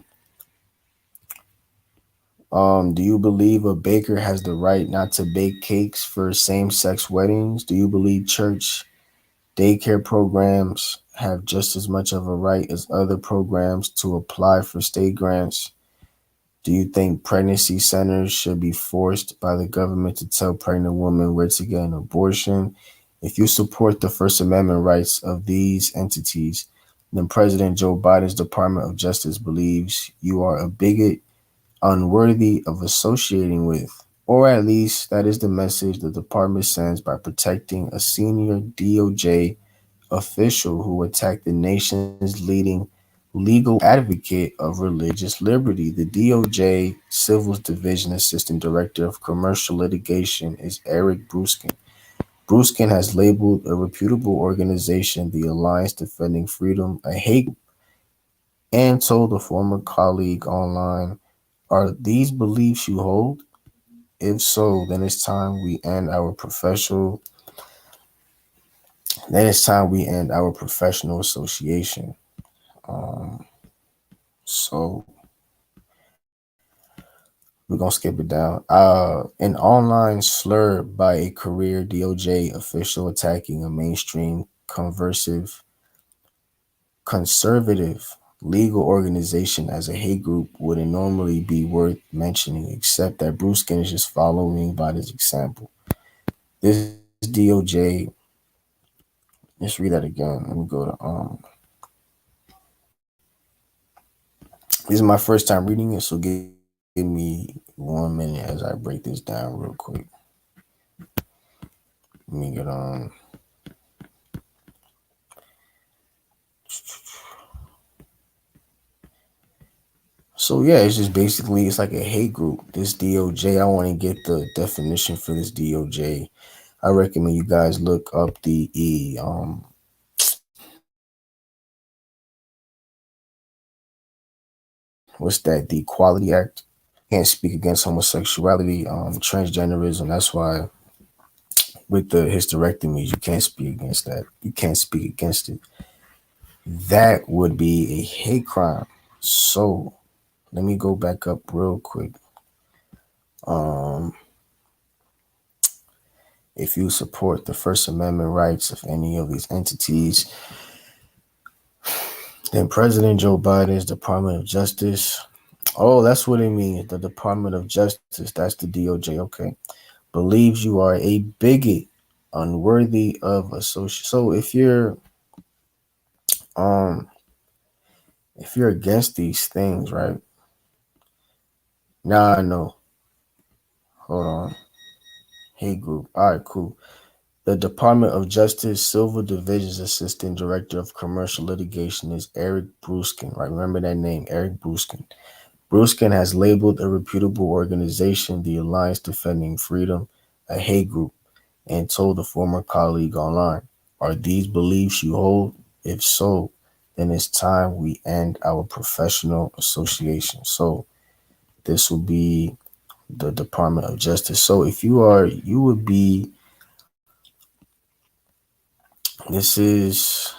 [SPEAKER 1] Do you believe a baker has the right not to bake cakes for same-sex weddings? Do you believe church daycare programs have just as much of a right as other programs to apply for state grants? Do you think pregnancy centers should be forced by the government to tell pregnant women where to get an abortion? If you support the First Amendment rights of these entities, then President Joe Biden's Department of Justice believes you are a bigot unworthy of associating with. Or at least that is the message the department sends by protecting a senior DOJ official who attacked the nation's leading legal advocate of religious liberty. The DOJ Civil Division Assistant Director of Commercial Litigation is Eric Bruskin. Bruskin has labeled a reputable organization, the Alliance Defending Freedom, a hate group, and told a former colleague online, "Are these beliefs you hold? If so, then it's time we end our professional. Then it's time we end our professional association." So we're gonna skip it down. An online slur by a career DOJ official attacking a mainstream conservative legal organization as a hate group wouldn't normally be worth mentioning, except that Bruskin is just following by this example. This DOJ, let's read that again. Let me go to this is my first time reading it, so give me 1 minute as I break this down real quick. Let me get on. So yeah, it's just basically it's like a hate group. This DOJ, I want to get the definition for this DOJ. I recommend you guys look up the what's that? The Equality Act. Can't speak against homosexuality, transgenderism. That's why with the hysterectomies, you can't speak against that. You can't speak against it. That would be a hate crime. So let me go back up real quick. Um, if you support the First Amendment rights of any of these entities, then President Joe Biden's Department of Justice. Oh, that's what it means. The Department of Justice. That's the DOJ. Okay. Believes you are a bigot, unworthy of association. So um if you're against these things, right? Now I know. Hold on. Hey group. All right, cool. The Department of Justice Civil Division's Assistant Director of Commercial Litigation is Eric Bruskin, right? Remember that name, Eric Bruskin. Bruskin has labeled a reputable organization, the Alliance Defending Freedom, a hate group, and told a former colleague online, "Are these beliefs you hold? If so, then it's time we end our professional association." So this will be the Department of Justice. So if you would be, this is,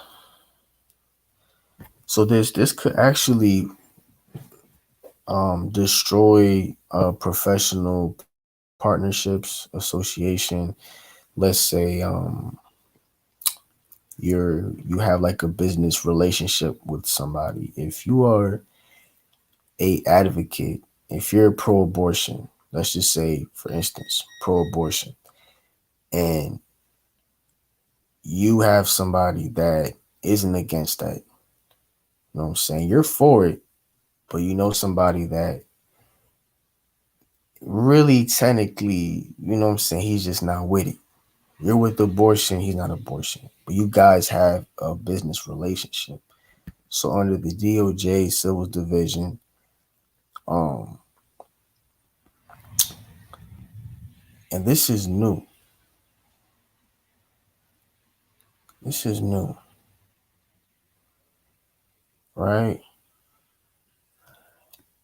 [SPEAKER 1] so this could actually destroy professional partnerships, association. Let's say you have like a business relationship with somebody. If you are a advocate, if you're pro-abortion, let's just say, for instance, pro-abortion, and you have somebody that isn't against that, you know what I'm saying? You're for it, but you know somebody that really technically, you know what I'm saying, he's just not with it. You're with abortion, he's not abortion. But you guys have a business relationship. So under the DOJ Civil Division, um, and this is new. This is new, right?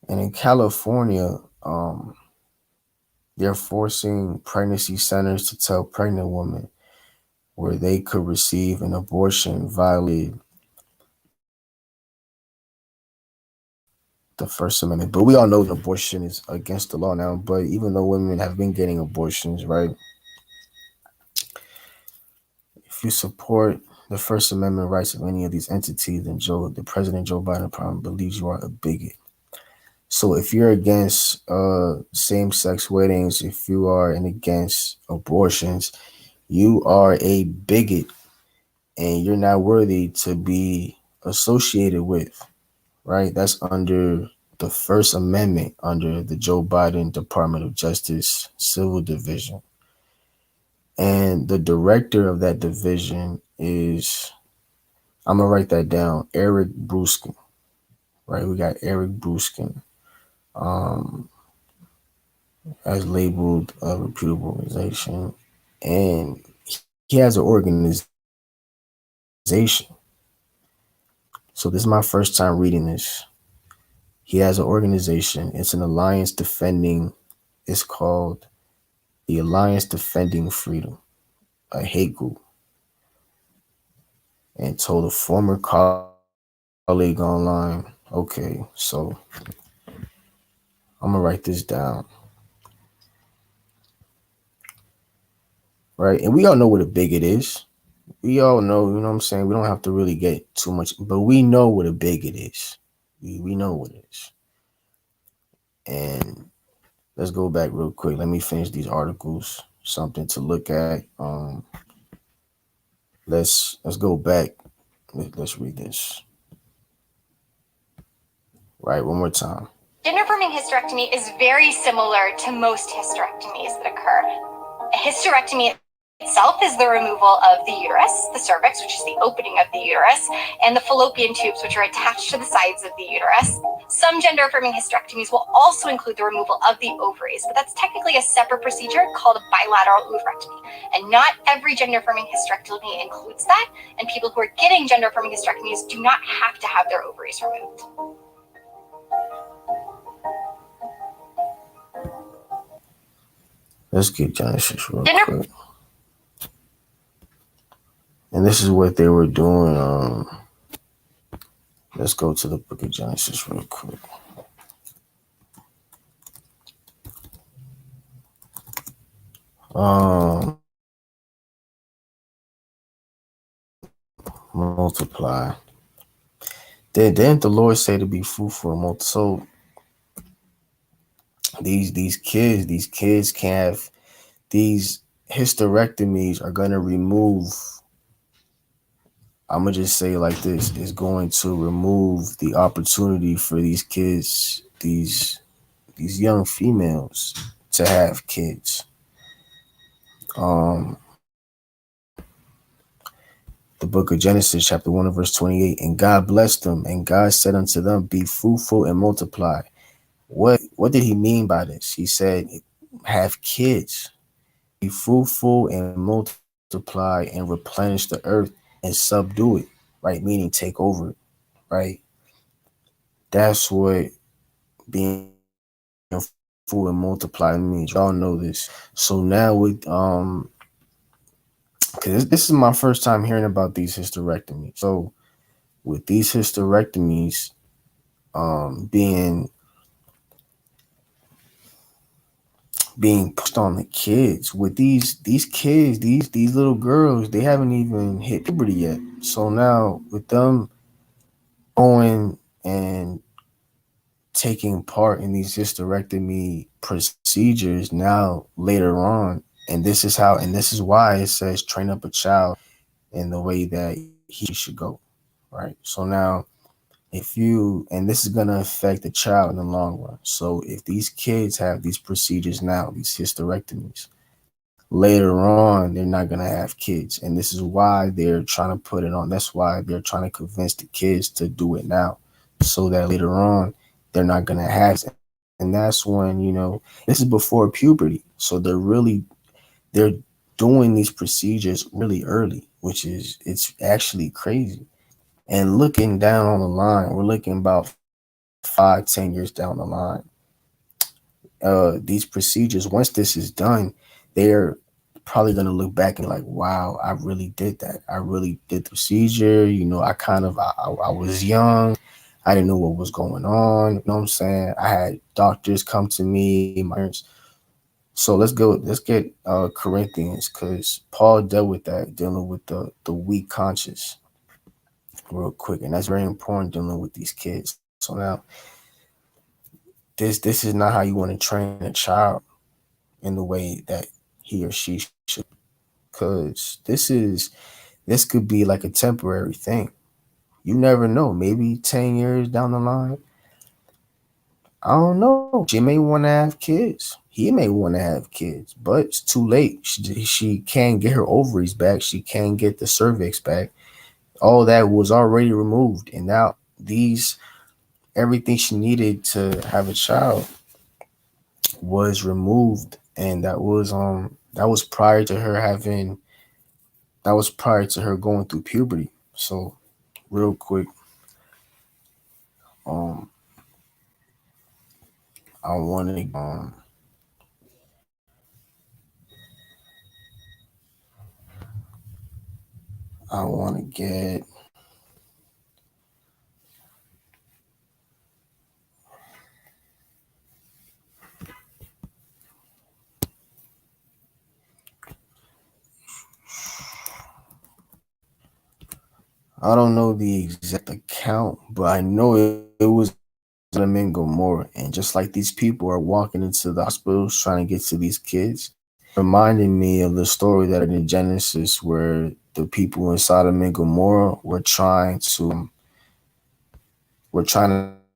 [SPEAKER 1] And in California, they're forcing pregnancy centers to tell pregnant women where they could receive an abortion violated the First Amendment. But we all know that abortion is against the law now. But even though women have been getting abortions, right? If you support the First Amendment rights of any of these entities, then the President Joe Biden probably believes you are a bigot. So if you're against same-sex weddings, if you are against abortions, you are a bigot and you're not worthy to be associated with, right? That's under the First Amendment under the Joe Biden Department of Justice Civil Division. And the director of that division is, I'm going to write that down, Eric Bruskin, right? We got Eric Bruskin as labeled a reputable organization. And he has an organization. So this is my first time reading this. He has an organization. It's an alliance defending, it's called the Alliance Defending Freedom, a hate group. And told a former colleague online, okay, so I'm gonna write this down. Right? And we all know what a bigot is. We all know, you know what I'm saying? We don't have to really get too much, but we know what a bigot is. We know what it is. And let's go back real quick. Let me finish these articles. Something to look at. Let's go back. Let's read this. Right, one more time.
[SPEAKER 2] Gender affirming hysterectomy is very similar to most hysterectomies that occur. A hysterectomy itself is the removal of the uterus, the cervix, which is the opening of the uterus, and the fallopian tubes, which are attached to the sides of the uterus. Some gender affirming hysterectomies will also include the removal of the ovaries, but that's technically a separate procedure called a bilateral oophorectomy. And not every gender affirming hysterectomy includes that, and people who are getting gender affirming hysterectomies do not have to have their ovaries removed.
[SPEAKER 1] Let's get Genesis real quick. And this is what they were doing. Let's go to the book of Genesis real quick. Multiply. Didn't the Lord say to be fruitful and multiply? So these kids can't have these hysterectomies are gonna remove. I'm gonna just say it like this: is going to remove the opportunity for these kids, these young females, to have kids. The book of Genesis, chapter 1, verse 28. And God blessed them, and God said unto them, be fruitful and multiply. What did he mean by this? He said, have kids, be fruitful and multiply and replenish the earth and subdue it, right? Meaning take over it, right? That's what being fruitful and multiply means. Y'all know this. So now with because this is my first time hearing about these hysterectomies. So with these hysterectomies being pushed on the kids, with these kids, these little girls, they haven't even hit puberty yet. So now with them going and taking part in these hysterectomy procedures now later on, and this is why it says train up a child in the way that he should go, right? So now and this is going to affect the child in the long run. So if these kids have these procedures now, these hysterectomies, later on, they're not going to have kids. And this is why they're trying to put it on. That's why they're trying to convince the kids to do it now, so that later on, they're not going to have it. And that's when, this is before puberty. So they're doing these procedures really early, it's actually crazy. And looking down on the line, we're looking about 5-10 years down the line. These procedures, once this is done, they're probably going to look back and like, wow, I really did that. I really did the procedure. I was young. I didn't know what was going on. You know what I'm saying? I had doctors come to me, my parents. So let's get Corinthians, because Paul dealt with that, dealing with the weak conscience real quick. And that's very important, dealing with these kids. So now, this is not how you want to train a child in the way that he or she should, because this could be like a temporary thing. You never know. Maybe 10 years down the line, I don't know, she may want to have kids. He may want to have kids, but it's too late. She can't get her ovaries back. She can't get the cervix back. All that was already removed, and now everything she needed to have a child was removed, and that was prior to her going through puberty. So real quick, I want to get I don't know the exact account, but I know it was Sodom and Gomorrah. And just like these people are walking into the hospitals trying to get to these kids, reminding me of the story that in Genesis, where the people in Sodom and Gomorrah were trying to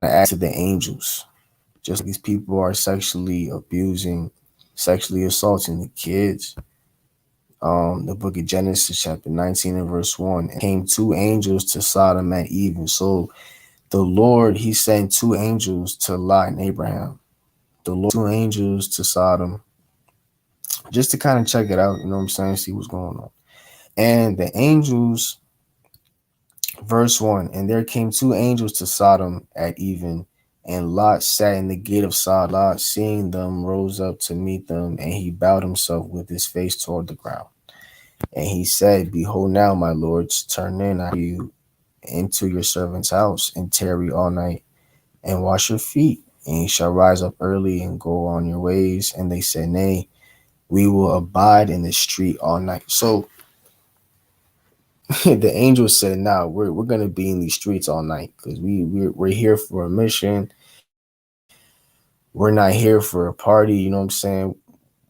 [SPEAKER 1] add to the angels. Just like these people are sexually abusing, sexually assaulting the kids. The book of Genesis, chapter 19 and verse 1. And came two angels to Sodom at even. So the Lord, he sent two angels to Lot and Abraham. The Lord, two angels to Sodom, just to kind of check it out, you know what I'm saying? See what's going on. And the angels, verse 1, and there came two angels to Sodom at even, and Lot sat in the gate of Sodom. Lot, seeing them, rose up to meet them, and he bowed himself with his face toward the ground. And he said, behold now, my lords, turn in, I pray you, into your servant's house, and tarry all night, and wash your feet, and you shall rise up early and go on your ways. And they said, nay, we will abide in the street all night. So the angel said, nah, we're gonna be in these streets all night, because we're here for a mission. We're not here for a party, you know what I'm saying?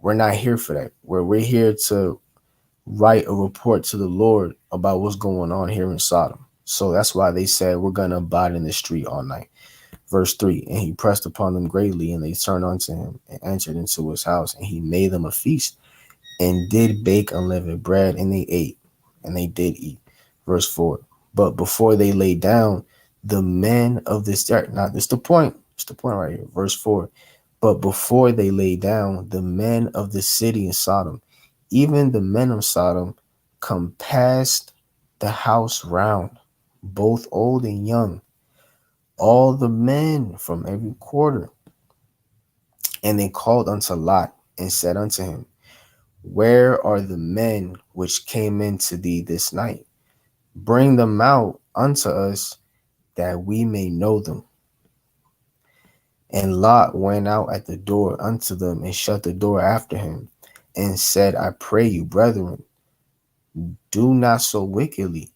[SPEAKER 1] We're not here for that. We're here to write a report to the Lord about what's going on here in Sodom. So that's why they said we're gonna abide in the street all night. Verse 3, and he pressed upon them greatly, and they turned unto him and entered into his house, and he made them a feast, and did bake unleavened bread, and they ate, and they did eat. Verse 4, but before they lay down, the men of this earth, now this is the point, it's the point right here. Verse 4, but before they lay down, the men of the city in Sodom, even the men of Sodom, compassed the house round, both old and young, all the men from every quarter. And they called unto Lot and said unto him, where are the men which came into thee this night? Bring them out unto us, that we may know them. And Lot went out at the door unto them, and shut the door after him, and said, I pray you, brethren, do not so wickedly.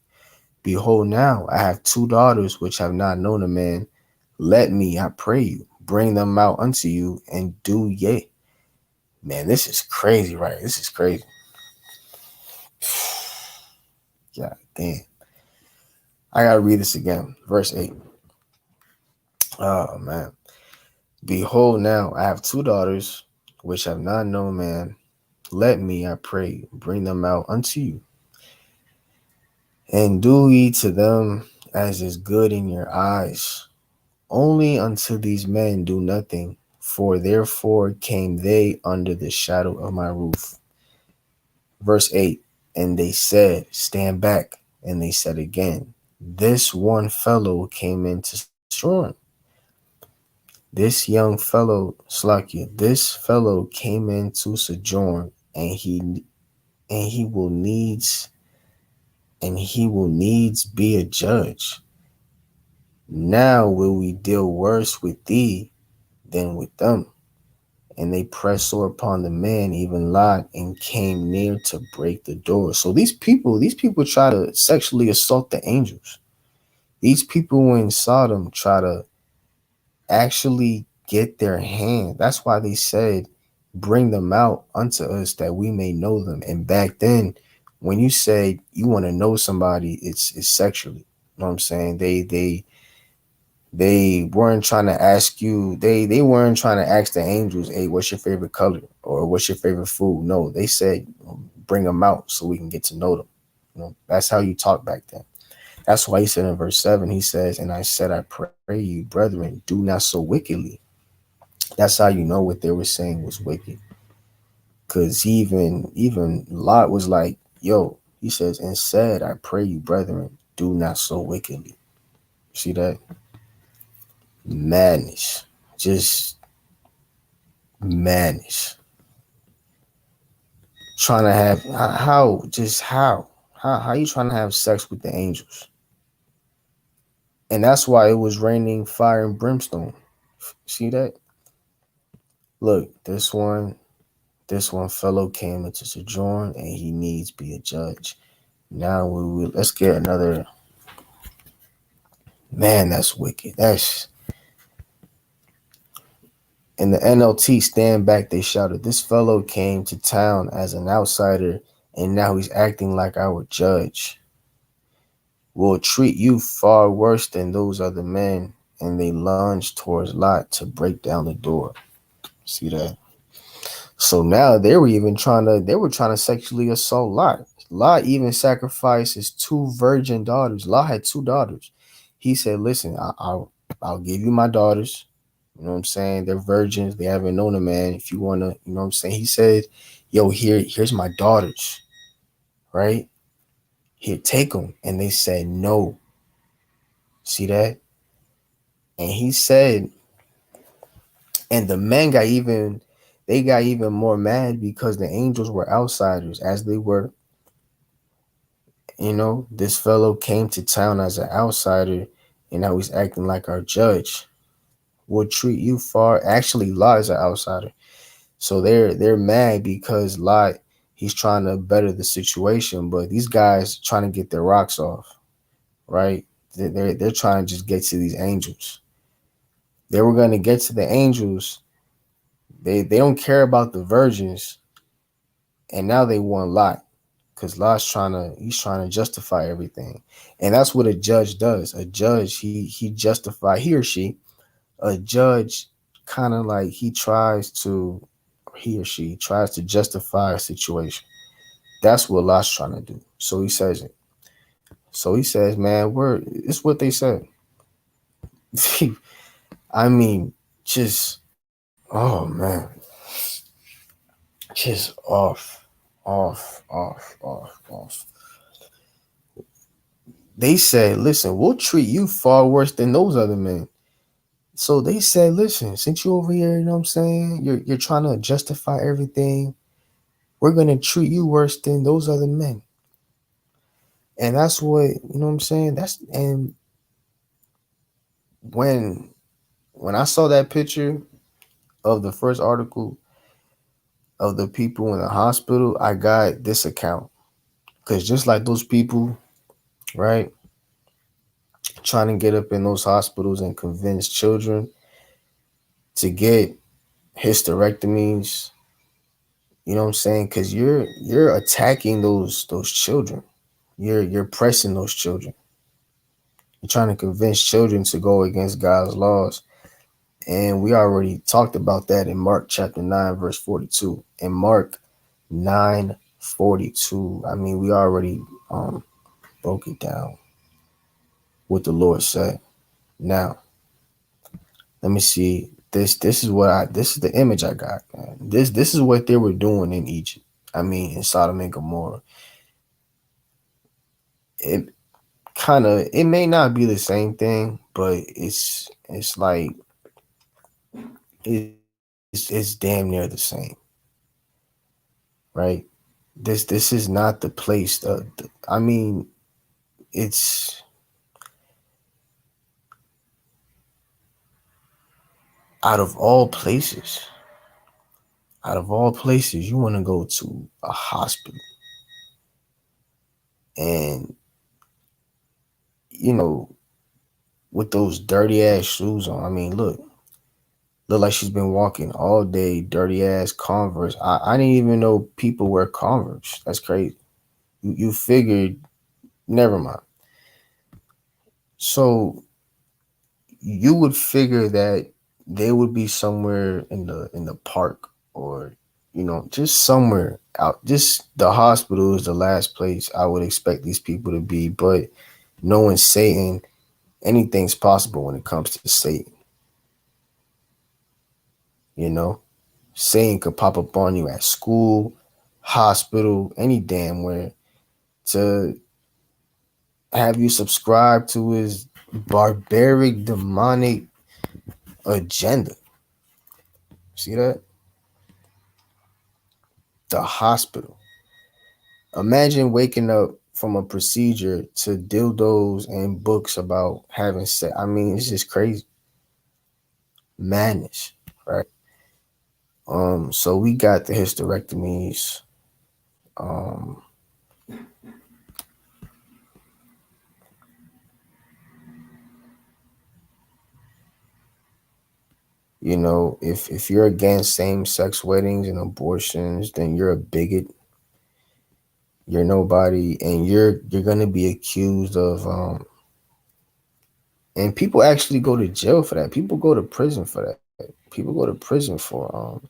[SPEAKER 1] Behold, now I have two daughters which have not known a man. Let me, I pray you, bring them out unto you, and do ye. Man, this is crazy, right? This is crazy. God damn. I gotta read this again. Verse 8. Oh man. Behold, now I have two daughters which have not known man. Let me, I pray, bring them out unto you. And do ye to them as is good in your eyes. Only unto these men do nothing, for therefore came they under the shadow of my roof. Verse 8, and they said, stand back. And they said again, this one fellow came in to sojourn. This young fellow, Slakia, this fellow came in to sojourn, and he will needs be a judge. Now will we deal worse with thee than with them. And they pressed sore upon the man, even Lot, and came near to break the door. So these people try to sexually assault the angels. These people in Sodom try to actually get their hand. That's why they said, bring them out unto us, that we may know them. And back then, when you say you want to know somebody, it's sexually. You know what I'm saying? They weren't trying to ask you, they weren't trying to ask the angels, hey, what's your favorite color, or what's your favorite food? No, they said, bring them out so we can get to know them. You know, that's how you talk back then. That's why he said in verse 7, he says, and I said, I pray you, brethren, do not so wickedly. That's how you know what they were saying was wicked. Because even Lot was like, yo, he says, and said, I pray you, brethren, do not so wickedly. See that? Madness. Just madness. Trying to have, how you trying to have sex with the angels? And that's why it was raining fire and brimstone. See that? Look, this one fellow came into sojourn, and he needs be a judge. Now let's get another. Man, that's wicked. That's in the NLT. Stand back, they shouted. This fellow came to town as an outsider, and now he's acting like our judge. We'll treat you far worse than those other men, and they lunged towards Lot to break down the door. See that? So now they were trying to sexually assault Lot. Lot even sacrificed his two virgin daughters. Lot had two daughters. He said, "Listen, I'll give you my daughters. You know what I'm saying? They're virgins. They haven't known a man. If you wanna, you know what I'm saying." He said, "Yo, here's my daughters, right? Here, take them." And they said no. See that? And he said, and the men got even, they got even more mad because the angels were outsiders, as they were. You know, this fellow came to town as an outsider, and now he's acting like our judge. We'll treat you far. Actually, Lot is an outsider, so they're mad because Lot, he's trying to better the situation, but these guys trying to get their rocks off, right? They're trying to just get to these angels. They were going to get to the angels. They don't care about the virgins, and now they want Lot because Lot's he's trying to justify everything, and that's what a judge does. A judge, he or she, a judge, kind of like he or she tries to justify a situation. That's what Lot's trying to do. So he says it. So he says, man, it's what they said. I mean, just oh man, just off. They said, listen, we'll treat you far worse than those other men. So they said, listen, since you over here, you know what I'm saying, you're trying to justify everything, we're gonna treat you worse than those other men. And that's what, you know what I'm saying? That's and when when I saw that picture of the first article of the people in the hospital, I got this account. Cause just like those people, right, trying to get up in those hospitals and convince children to get hysterectomies, you know what I'm saying? Cause you're attacking those children. You're pressing those children. You're trying to convince children to go against God's laws. And we already talked about that in Mark chapter 9, verse 42. In Mark 9:42, I mean, we already broke it down what the Lord said. Now, let me see. This is the image I got, man. This is what they were doing in Egypt. I mean, in Sodom and Gomorrah. It it may not be the same thing, but it's like it's damn near the same, right? This is not the place. I mean, it's out of all places. Out of all places, you want to go to a hospital, and you know, with those dirty ass shoes on. I mean, look like she's been walking all day, dirty ass Converse. I didn't even know people wear Converse. That's crazy. You figured, never mind. So you would figure that they would be somewhere in the park, or just somewhere out. Just the hospital is the last place I would expect these people to be. But knowing Satan, anything's possible when it comes to Satan. You know, Satan could pop up on you at school, hospital, any damn where, to have you subscribe to his barbaric, demonic agenda. See that? The hospital. Imagine waking up from a procedure to dildos and books about having sex. I mean, it's just crazy. Madness, right? So we got the hysterectomies. Um, if you're against same-sex weddings and abortions, then you're a bigot. You're nobody, and you're gonna be accused of And people actually go to jail for that. People go to prison for that. People go to prison for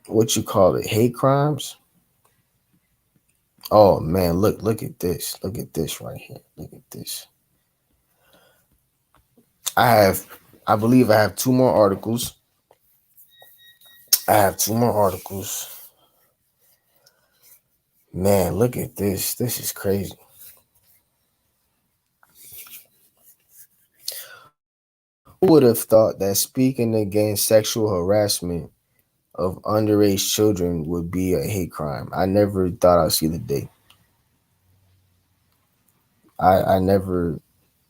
[SPEAKER 1] what you call it, hate crimes. Oh man, look at this. Look at this right here. Look at this. I have I believe I have two more articles. I have two more articles. Man, look at this. This is crazy. Who would have thought that speaking against sexual harassment of underage children would be a hate crime? I never thought I'd see the day. I never.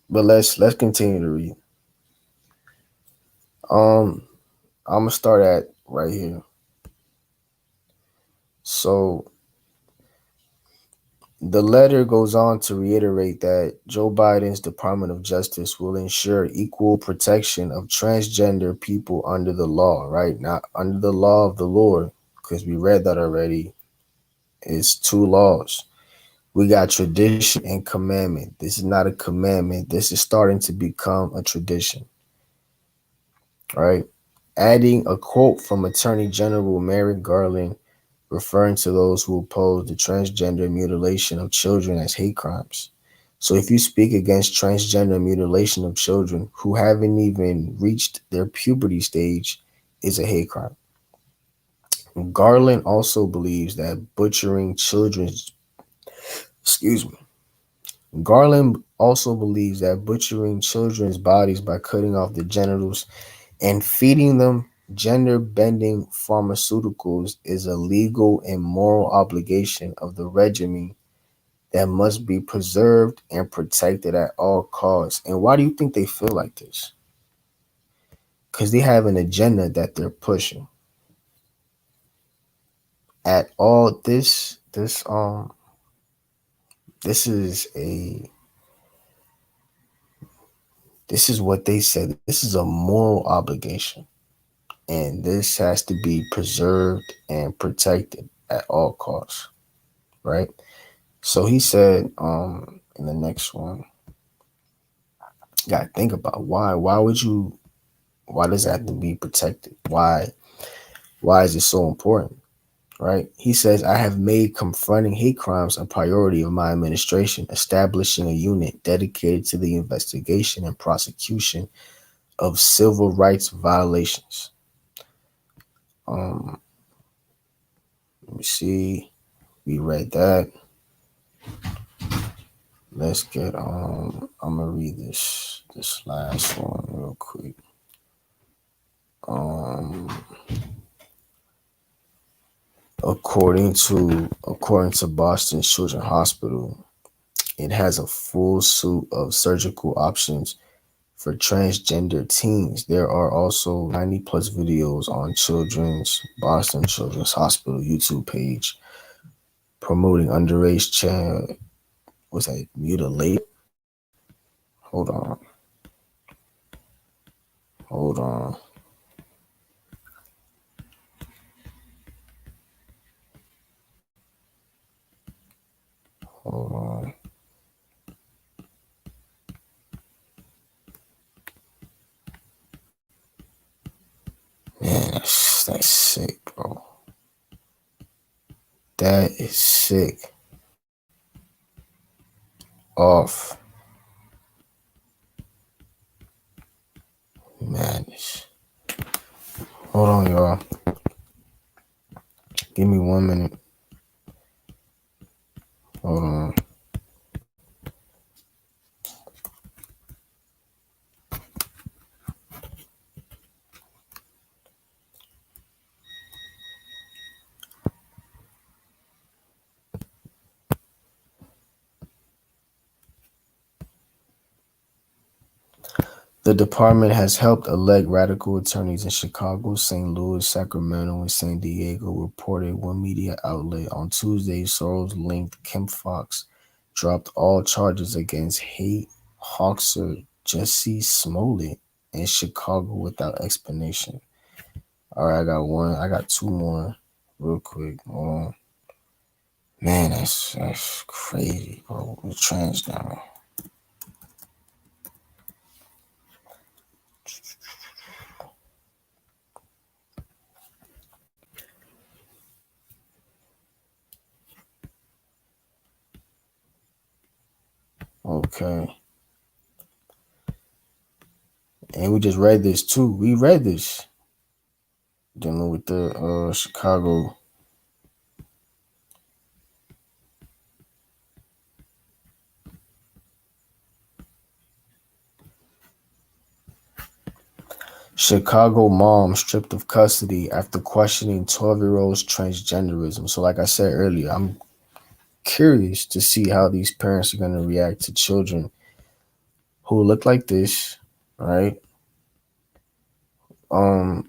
[SPEAKER 1] But let's continue to read. Um, I'm gonna start at right here. So the letter goes on to reiterate that Joe Biden's Department of Justice will ensure equal protection of transgender people under the law, right? Not under the law of the Lord, because we read that already. It's two laws. We got tradition and commandment. This is not a commandment. This is starting to become a tradition, right? Adding a quote from Attorney General Merrick Garland referring to those who oppose the transgender mutilation of children as hate crimes. So if you speak against transgender mutilation of children who haven't even reached their puberty stage, is a hate crime. Garland also believes that butchering children's excuse me. Garland also believes that butchering children's bodies by cutting off their genitals and feeding them gender bending pharmaceuticals is a legal and moral obligation of the regime that must be preserved and protected at all costs. And why do you think they feel like this? Because they have an agenda that they're pushing. At all this is a this is what they said. This is a moral obligation. And this has to be preserved and protected at all costs. Right? So he said, in the next one, you gotta think about why does it have to be protected? Why is it so important? Right? He says, I have made confronting hate crimes a priority of my administration, establishing a unit dedicated to the investigation and prosecution of civil rights violations. Um, Let me see. We read that. Let's get I'm gonna read this last one real quick. Um according to Boston Children's Hospital, it has a full suite of surgical options for transgender teens. There are also 90 plus videos on Boston Children's Hospital YouTube page promoting underage child was that mutilate? Hold on. Hold on. Hold on. Man, that's sick, bro. That is sick. Off. Madness. Hold on, y'all. Give me 1 minute. Hold on. The department has helped elect radical attorneys in Chicago, St. Louis, Sacramento, and San Diego, reported one media outlet on Tuesday. Soros-linked Kim Foxx dropped all charges against hate hoaxer Jussie Smollett in Chicago without explanation. All right, I got two more real quick. Hold on. Man, That's crazy, bro. The transgender. Okay. And we just read this too. We read this dealing with the Chicago. Chicago mom stripped of custody after questioning 12-year-old's transgenderism. So, like I said earlier, I'm curious to see how these parents are going to react to children who look like this, right? 12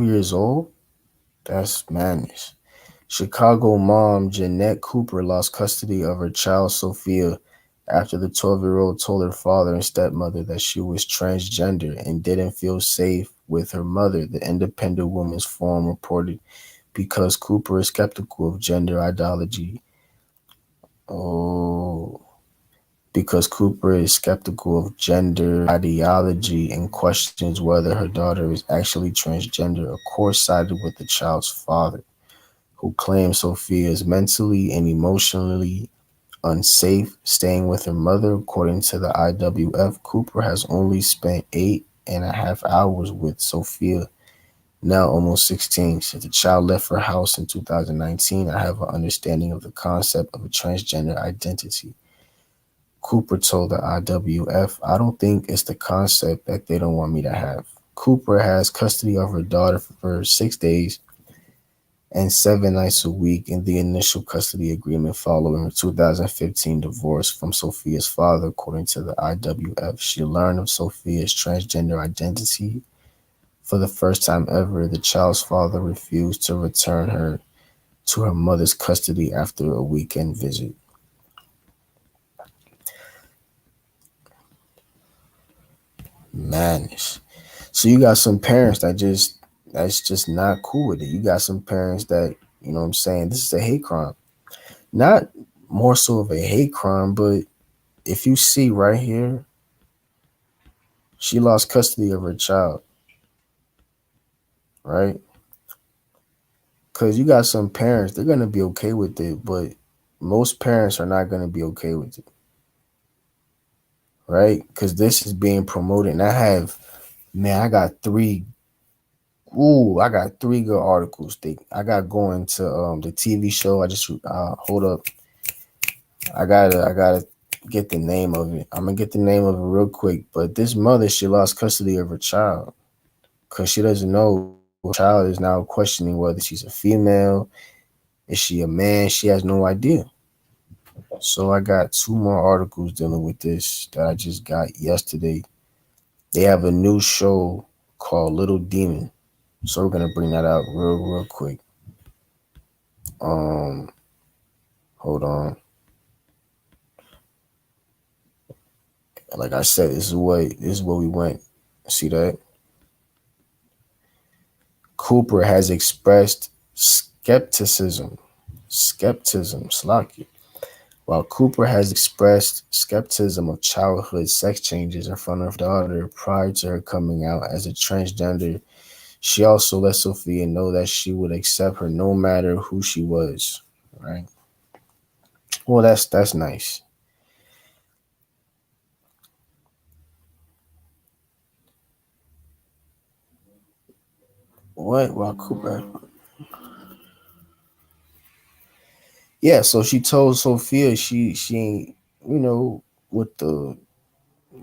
[SPEAKER 1] years old? That's madness. Chicago mom Jeanette Cooper lost custody of her child Sophia after the 12-year-old told her father and stepmother that she was transgender and didn't feel safe with her mother, the Independent Women's Forum reported, because Cooper is skeptical of gender ideology. Oh, because Cooper is skeptical of gender ideology and questions whether her daughter is actually transgender, a court sided with the child's father, who claims Sophia is mentally and emotionally unsafe staying with her mother. According to the IWF, Cooper has only spent 8.5 hours with Sophia, now almost 16. Since the child left her house in 2019, I have an understanding of the concept of a transgender identity. Cooper told the IWF, I don't think it's the concept that they don't want me to have. Cooper has custody of her daughter for 6 days and 7 nights a week in the initial custody agreement following her 2015 divorce from Sophia's father. According to the IWF, she learned of Sophia's transgender identity for the first time ever. The child's father refused to return her to her mother's custody after a weekend visit. Madness. So you got some parents that's just not cool with it. You got some parents that, you know what I'm saying, this is a hate crime. Not more so of a hate crime, but if you see right here, she lost custody of her child, right? Because you got some parents, they're going to be okay with it, but most parents are not going to be okay with it, right? Because this is being promoted. And I got three. Ooh, I got three good articles. I got going to the TV show. I just hold up. I gotta get the name of it. I'm gonna get the name of it real quick. But this mother, she lost custody of her child because she doesn't know. Her child is now questioning whether she's a female, is she a man. She has no idea. So I got two more articles dealing with this that I just got yesterday. They have a new show called Little Demon. So we're gonna bring that out real quick. Um, hold on. Like I said, this is what we went. See that? Cooper has expressed skepticism, Slocky. While Cooper has expressed skepticism of childhood sex changes in front of her daughter prior to her coming out as a transgender, she also let Sophia know that she would accept her no matter who she was. Right? Well, that's nice. What? While Cooper? Yeah. So she told Sophia she ain't, with the.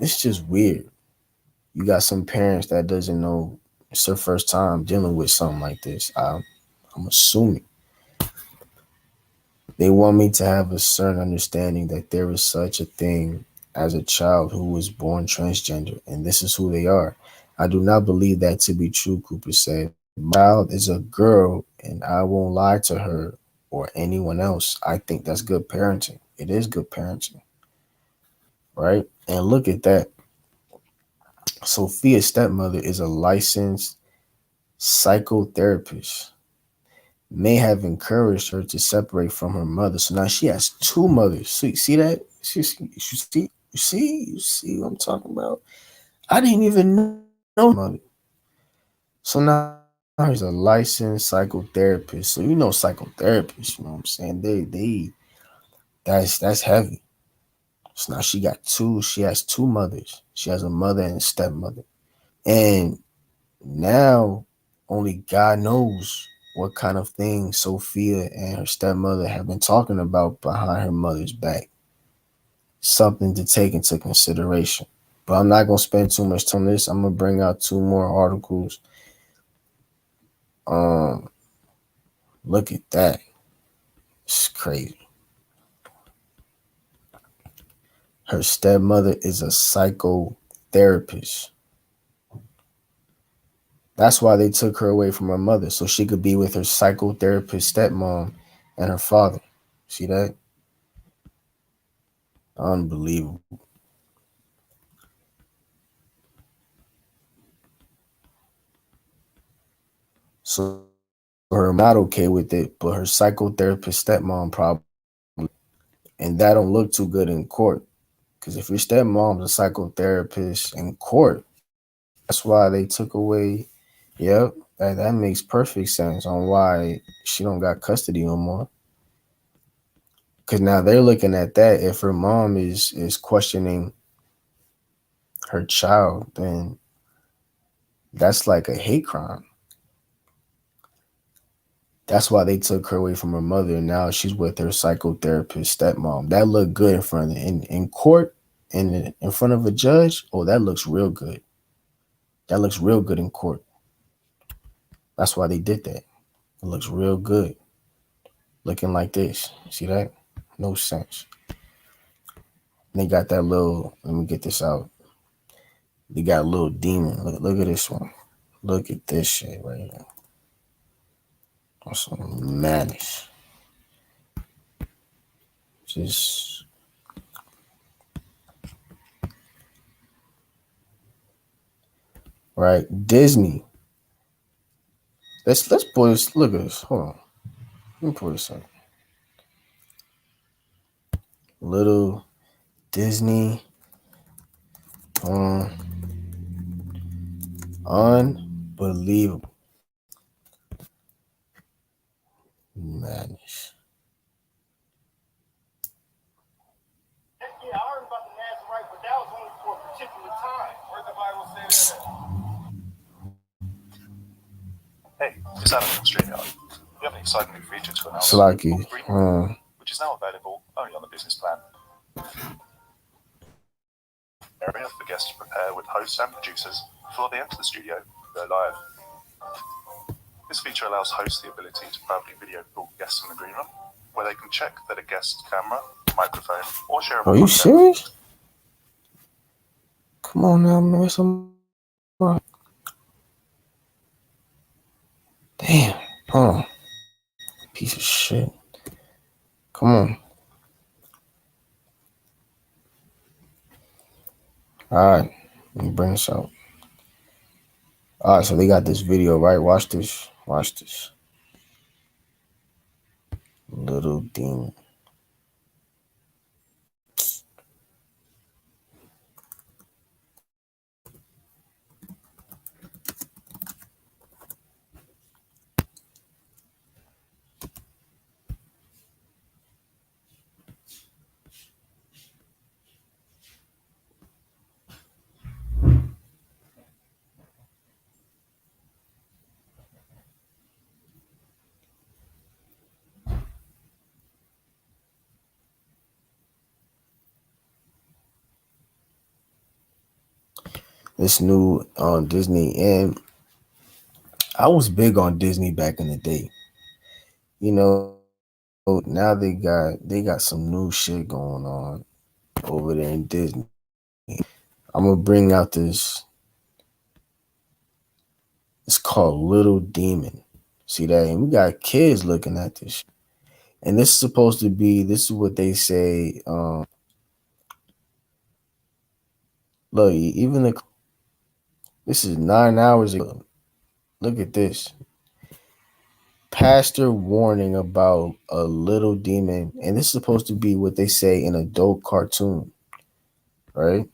[SPEAKER 1] It's just weird. You got some parents that doesn't know it's their first time dealing with something like this. I'm assuming they want me to have a certain understanding that there is such a thing as a child who was born transgender, and this is who they are. I do not believe that to be true, Cooper said. My child is a girl, and I won't lie to her or anyone else. I think that's good parenting. It is good parenting, right? And look at that. Sophia's stepmother is a licensed psychotherapist. may have encouraged her to separate from her mother. So now she has two mothers. See that? You see what I'm talking about? I didn't even know mother. So now he's a licensed psychotherapist. So psychotherapists, you know what I'm saying? That's heavy. So now she has two mothers. She has a mother and a stepmother. And now only God knows what kind of things Sophia and her stepmother have been talking about behind her mother's back. Something to take into consideration. But I'm not gonna spend too much time on this. I'm gonna bring out two more articles. Um, Look at that. It's crazy. Her stepmother is a psychotherapist. That's why they took her away from her mother, so she could be with her psychotherapist stepmom and her father. See that? Unbelievable. So her not okay with it, but her psychotherapist stepmom probably, and that don't look too good in court. Because if your stepmom's a psychotherapist in court, that's why they took away. Yep, that makes perfect sense on why she don't got custody no more. Because now they're looking at that. If her mom is questioning her child, then that's like a hate crime. That's why they took her away from her mother, and now she's with her psychotherapist stepmom. That looked good in front of in court, in front of a judge. Oh, that looks real good. That looks real good in court. That's why they did that. It looks real good, looking like this. See that? No sense. And they got that little. Let me get this out. They got a little demon. Look at this one. Look at this shit right here. Some madness. Just right. Disney. Let's pull this. Look at this. Hold on. Let me pull this up. Little Disney. Um, Unbelievable madness.
[SPEAKER 3] Yeah, I heard about the Nazarite, but that was only for a particular time. Where the Bible says that. Hey, it's Adam from StreamYard. We have an exciting new feature to announce.
[SPEAKER 1] Slaki.
[SPEAKER 3] Which is now available only on the business plan. Area for guests to prepare with hosts and producers before they enter the studio and go live. This feature allows hosts the ability to proudly video call guests in the green room, where they can check that a guest's camera, microphone, or shareable
[SPEAKER 1] Are you
[SPEAKER 3] content.
[SPEAKER 1] serious? Come on now, man. Damn. Oh, piece of shit. Come on. All right. Let me bring this out. All right, so they got this video, right? Watch this. Watch this. Little demon. This new on Disney, and I was big on Disney back in the day. You know, now they got some new shit going on over there in Disney. I'm gonna bring out this. It's called Little Demon. See that? And we got kids looking at this. And this is supposed to be. This is what they say. Look, even the. This is 9 hours ago. Look at this. pastor warning about a little demon, and this is supposed to be what they say an adult cartoon, right?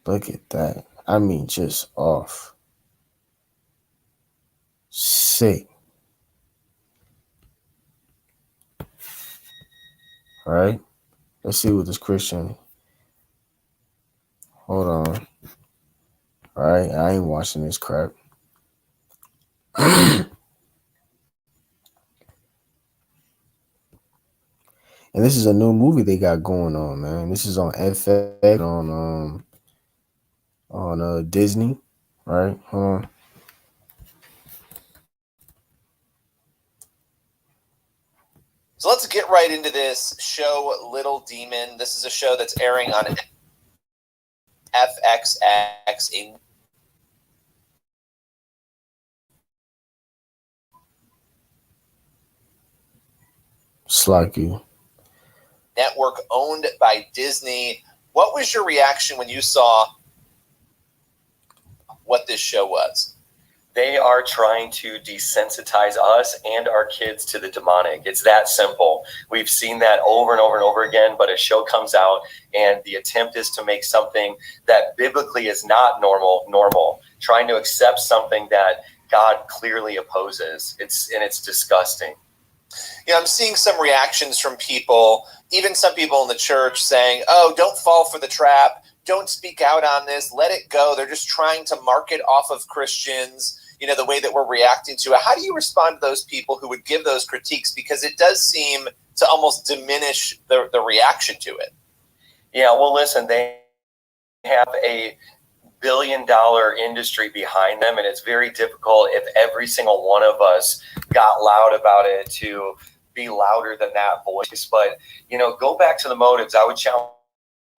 [SPEAKER 1] Look at that. I mean, just off. Sick. All right. Let's see what this Christian. Hold on. All right. I ain't watching this crap. And this is a new movie they got going on, man. This is on FX, on Disney. All right. Hold on.
[SPEAKER 4] So let's get right into this show, Little Demon. This is a show that's airing on FXX.
[SPEAKER 1] Slack you.
[SPEAKER 4] Network owned by Disney. What was your reaction when you saw what this show was?
[SPEAKER 5] They are trying to desensitize us and our kids to the demonic. It's that simple. We've seen that over and over and over again, but a show comes out and the attempt is to make something that biblically is not normal, trying to accept something that God clearly opposes. It's disgusting.
[SPEAKER 4] I'm seeing some reactions from people, even some people in the church saying, oh, don't fall for the trap. Don't speak out on this. Let it go. They're just trying to market off of Christians, the way that we're reacting to it. How do you respond to those people who would give those critiques? Because it does seem to almost diminish the reaction to it.
[SPEAKER 5] Yeah, well, listen, they have a billion-dollar industry behind them, and it's very difficult if every single one of us got loud about it to be louder than that voice. But, go back to the motives. I would challenge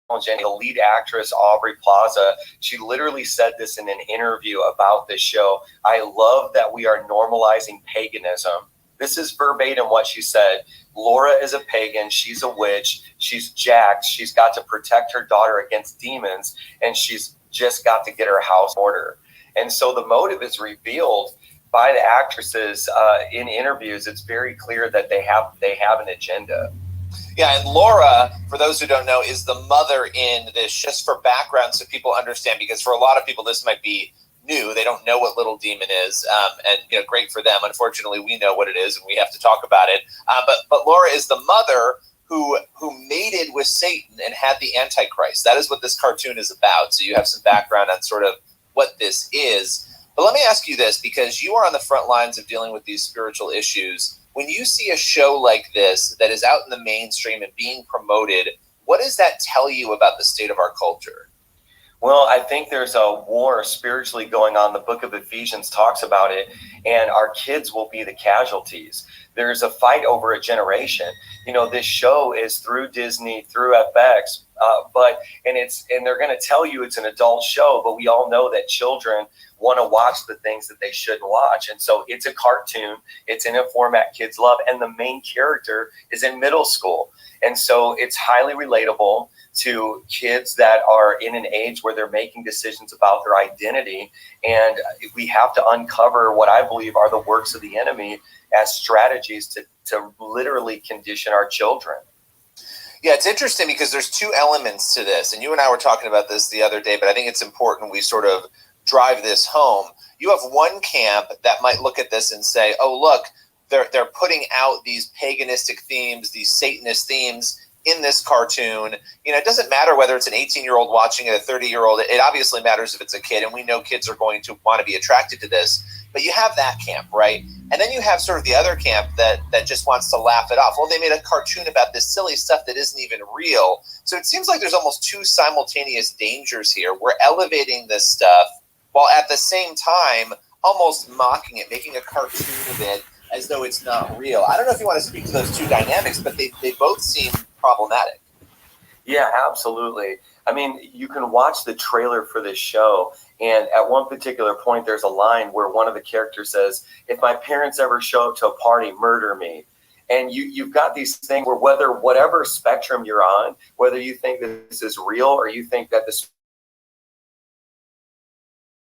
[SPEAKER 5] the lead actress, Aubrey Plaza. She literally said this in an interview about this show. I love that we are normalizing paganism. This is verbatim what she said. Laura is a pagan. She's a witch. She's jacked. She's got to protect her daughter against demons, and she's just got to get her house in order. And so the motive is revealed by the actresses in interviews. It's very clear that they have an agenda.
[SPEAKER 4] Yeah, and Laura, for those who don't know, is the mother in this, just for background so people understand, because for a lot of people this might be new. They don't know what Little Demon is, and great for them. Unfortunately, we know what it is, and we have to talk about it. But Laura is the mother who mated with Satan and had the Antichrist. That is what this cartoon is about. So you have some background on sort of what this is. But let me ask you this, because you are on the front lines of dealing with these spiritual issues. When you see a show like this that is out in the mainstream and being promoted, what does that tell you about the state of our culture?
[SPEAKER 5] Well, I think there's a war spiritually going on. The book of Ephesians talks about it, and our kids will be the casualties. There's a fight over a generation. This show is through Disney, through FX, and they're going to tell you it's an adult show, but we all know that children want to watch the things that they shouldn't watch. And so it's a cartoon. It's in a format kids love, and the main character is in middle school. And so it's highly relatable to kids that are in an age where they're making decisions about their identity. And we have to uncover what I believe are the works of the enemy as strategies to literally condition our children.
[SPEAKER 4] Yeah, it's interesting because there's two elements to this. And you and I were talking about this the other day, but I think it's important we sort of drive this home. You have one camp that might look at this and say, oh, look, they're putting out these paganistic themes, these Satanist themes in this cartoon. It doesn't matter whether it's an 18-year-old watching it, a 30-year-old. It obviously matters if it's a kid, and we know kids are going to want to be attracted to this. But you have that camp, right? And then you have sort of the other camp that just wants to laugh it off. Well, they made a cartoon about this silly stuff that isn't even real. So it seems like there's almost two simultaneous dangers here. We're elevating this stuff while at the same time almost mocking it, making a cartoon of it as though it's not real. I don't know if you want to speak to those two dynamics, but they both seem problematic.
[SPEAKER 5] Yeah, absolutely. I mean, you can watch the trailer for this show, and at one particular point, there's a line where one of the characters says, if my parents ever show up to a party, murder me. And you've got these things where whatever spectrum you're on, whether you think this is real or you think that this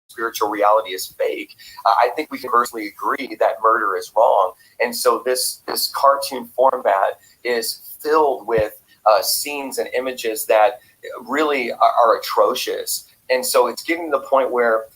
[SPEAKER 5] spiritual reality is fake, I think we can universally agree that murder is wrong. And so this cartoon format is filled with scenes and images that really are atrocious. And so it's getting to the point where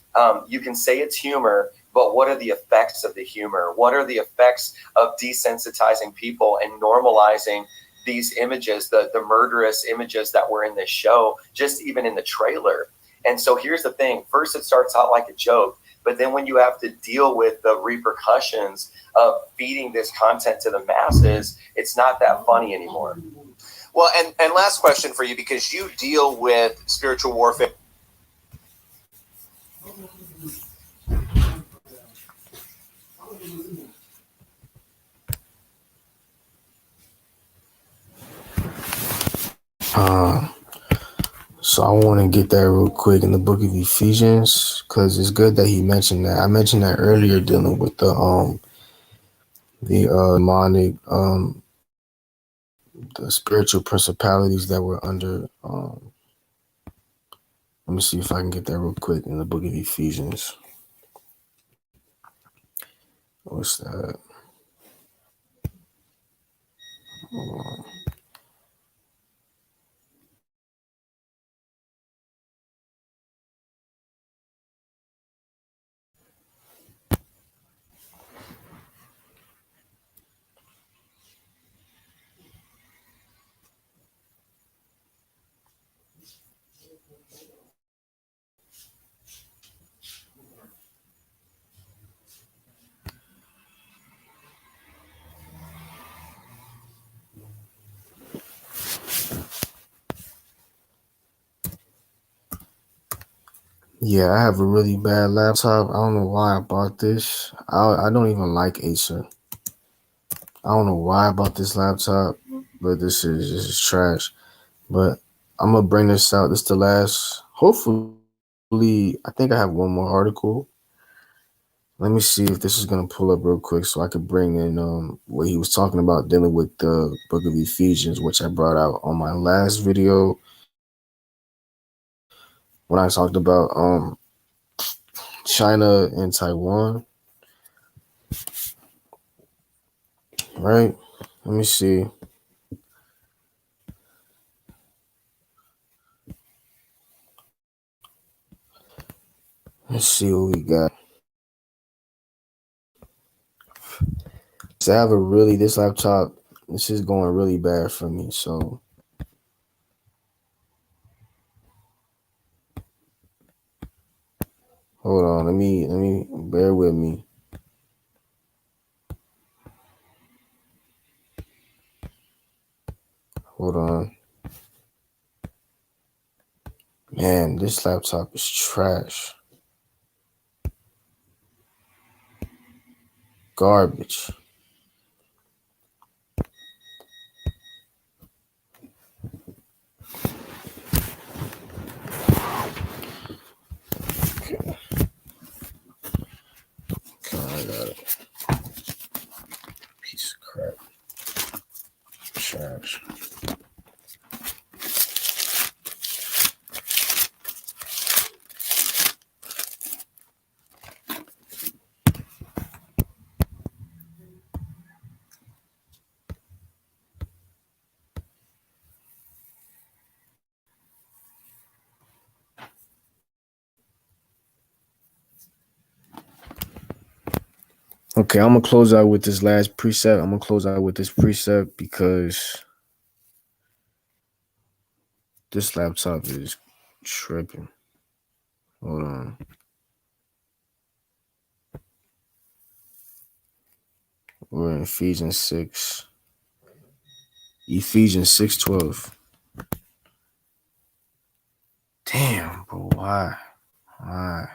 [SPEAKER 5] you can say it's humor, but what are the effects of the humor? What are the effects of desensitizing people and normalizing these images, the murderous images that were in this show, just even in the trailer? And so here's the thing. First, it starts out like a joke, but then when you have to deal with the repercussions of feeding this content to the masses, it's not that funny anymore.
[SPEAKER 4] Well, and last question for you, because you deal with spiritual warfare.
[SPEAKER 1] So I want to get that real quick in the book of Ephesians, because it's good that he mentioned that. I mentioned that earlier, dealing with the demonic, the spiritual principalities that were under. Let me see if I can get that real quick in the book of Ephesians. What's that? Hold on. Yeah, I have a really bad laptop. I don't know why I bought this. I don't even like Acer. I don't know why I bought this laptop, but this is trash. But I'm gonna bring this out. This is the last. Hopefully, I think I have one more article. Let me see if this is gonna pull up real quick so I could bring in what he was talking about dealing with the book of Ephesians, which I brought out on my last video when I talked about China and Taiwan. Right? Let me see. Let's see what we got. So I have this laptop, this is going really bad for me. So hold on, let me bear with me. Hold on. Man, this laptop is trash. Garbage. I got it. Piece of crap. Trash. Okay, I'm gonna close out with this last preset. I'm gonna close out with this preset because this laptop is tripping. Hold on. We're in Ephesians 6. Ephesians 6:12. Damn, bro, why? Why?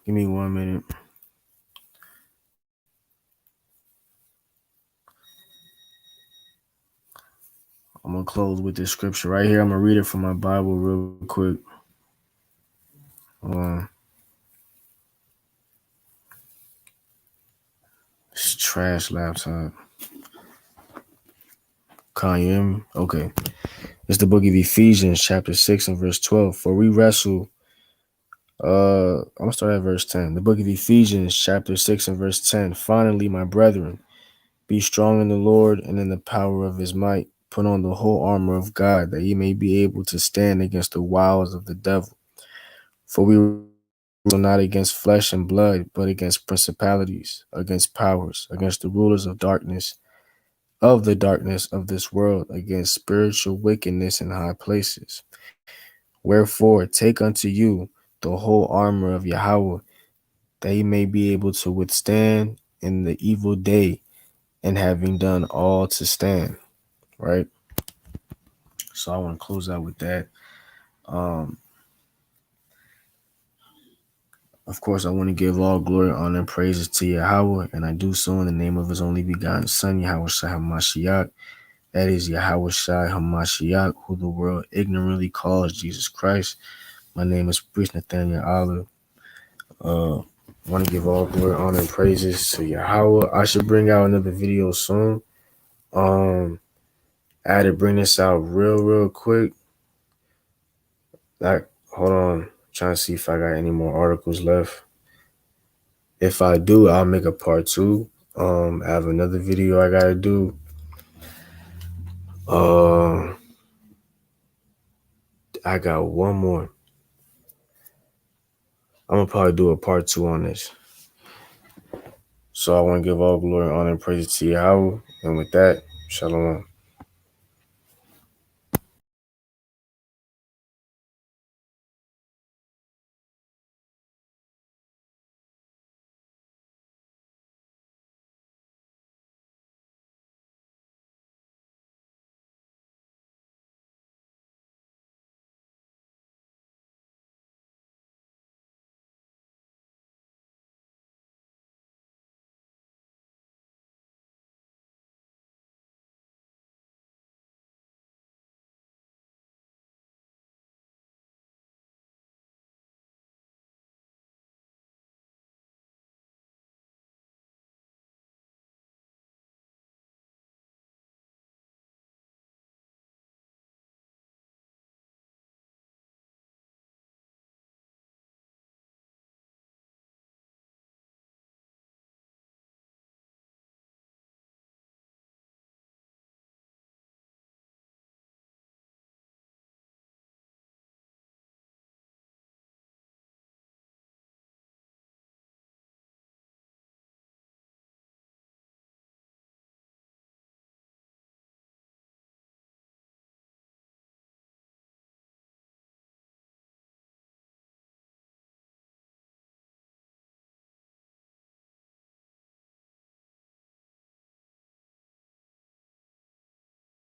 [SPEAKER 1] Give me 1 minute. I'm going to close with this scripture right here. I'm going to read it from my Bible real quick. It's trash laptop. Can you hear me? Okay. It's the book of Ephesians, chapter 6 and verse 12. For we wrestle. I'm going to start at verse 10. The book of Ephesians, chapter 6 and verse 10. Finally, my brethren, be strong in the Lord and in the power of his might. Put on the whole armor of God, that ye may be able to stand against the wiles of the devil. For we wrestle not against flesh and blood, but against principalities, against powers, against the rulers of the darkness of this world, against spiritual wickedness in high places. Wherefore, take unto you the whole armor of Yahweh, that ye may be able to withstand in the evil day, and having done all to stand. Right? So I want to close out with that. Of course, I want to give all glory, honor, and praises to Yahweh, and I do so in the name of his only begotten Son, Yahweh Shai HaMashiach. That is Yahweh Shai HaMashiach, who the world ignorantly calls Jesus Christ. My name is Priest Nathaniel Olive. I want to give all glory, honor, and praises to Yahweh. I should bring out another video soon. I had to bring this out real quick. Hold on. I'm trying to see if I got any more articles left. If I do, I'll make a part 2. I have another video I gotta do. I got one more. I'm gonna probably do a part 2 on this. So I want to give all glory, honor, and praise to Yahweh. And with that, shalom.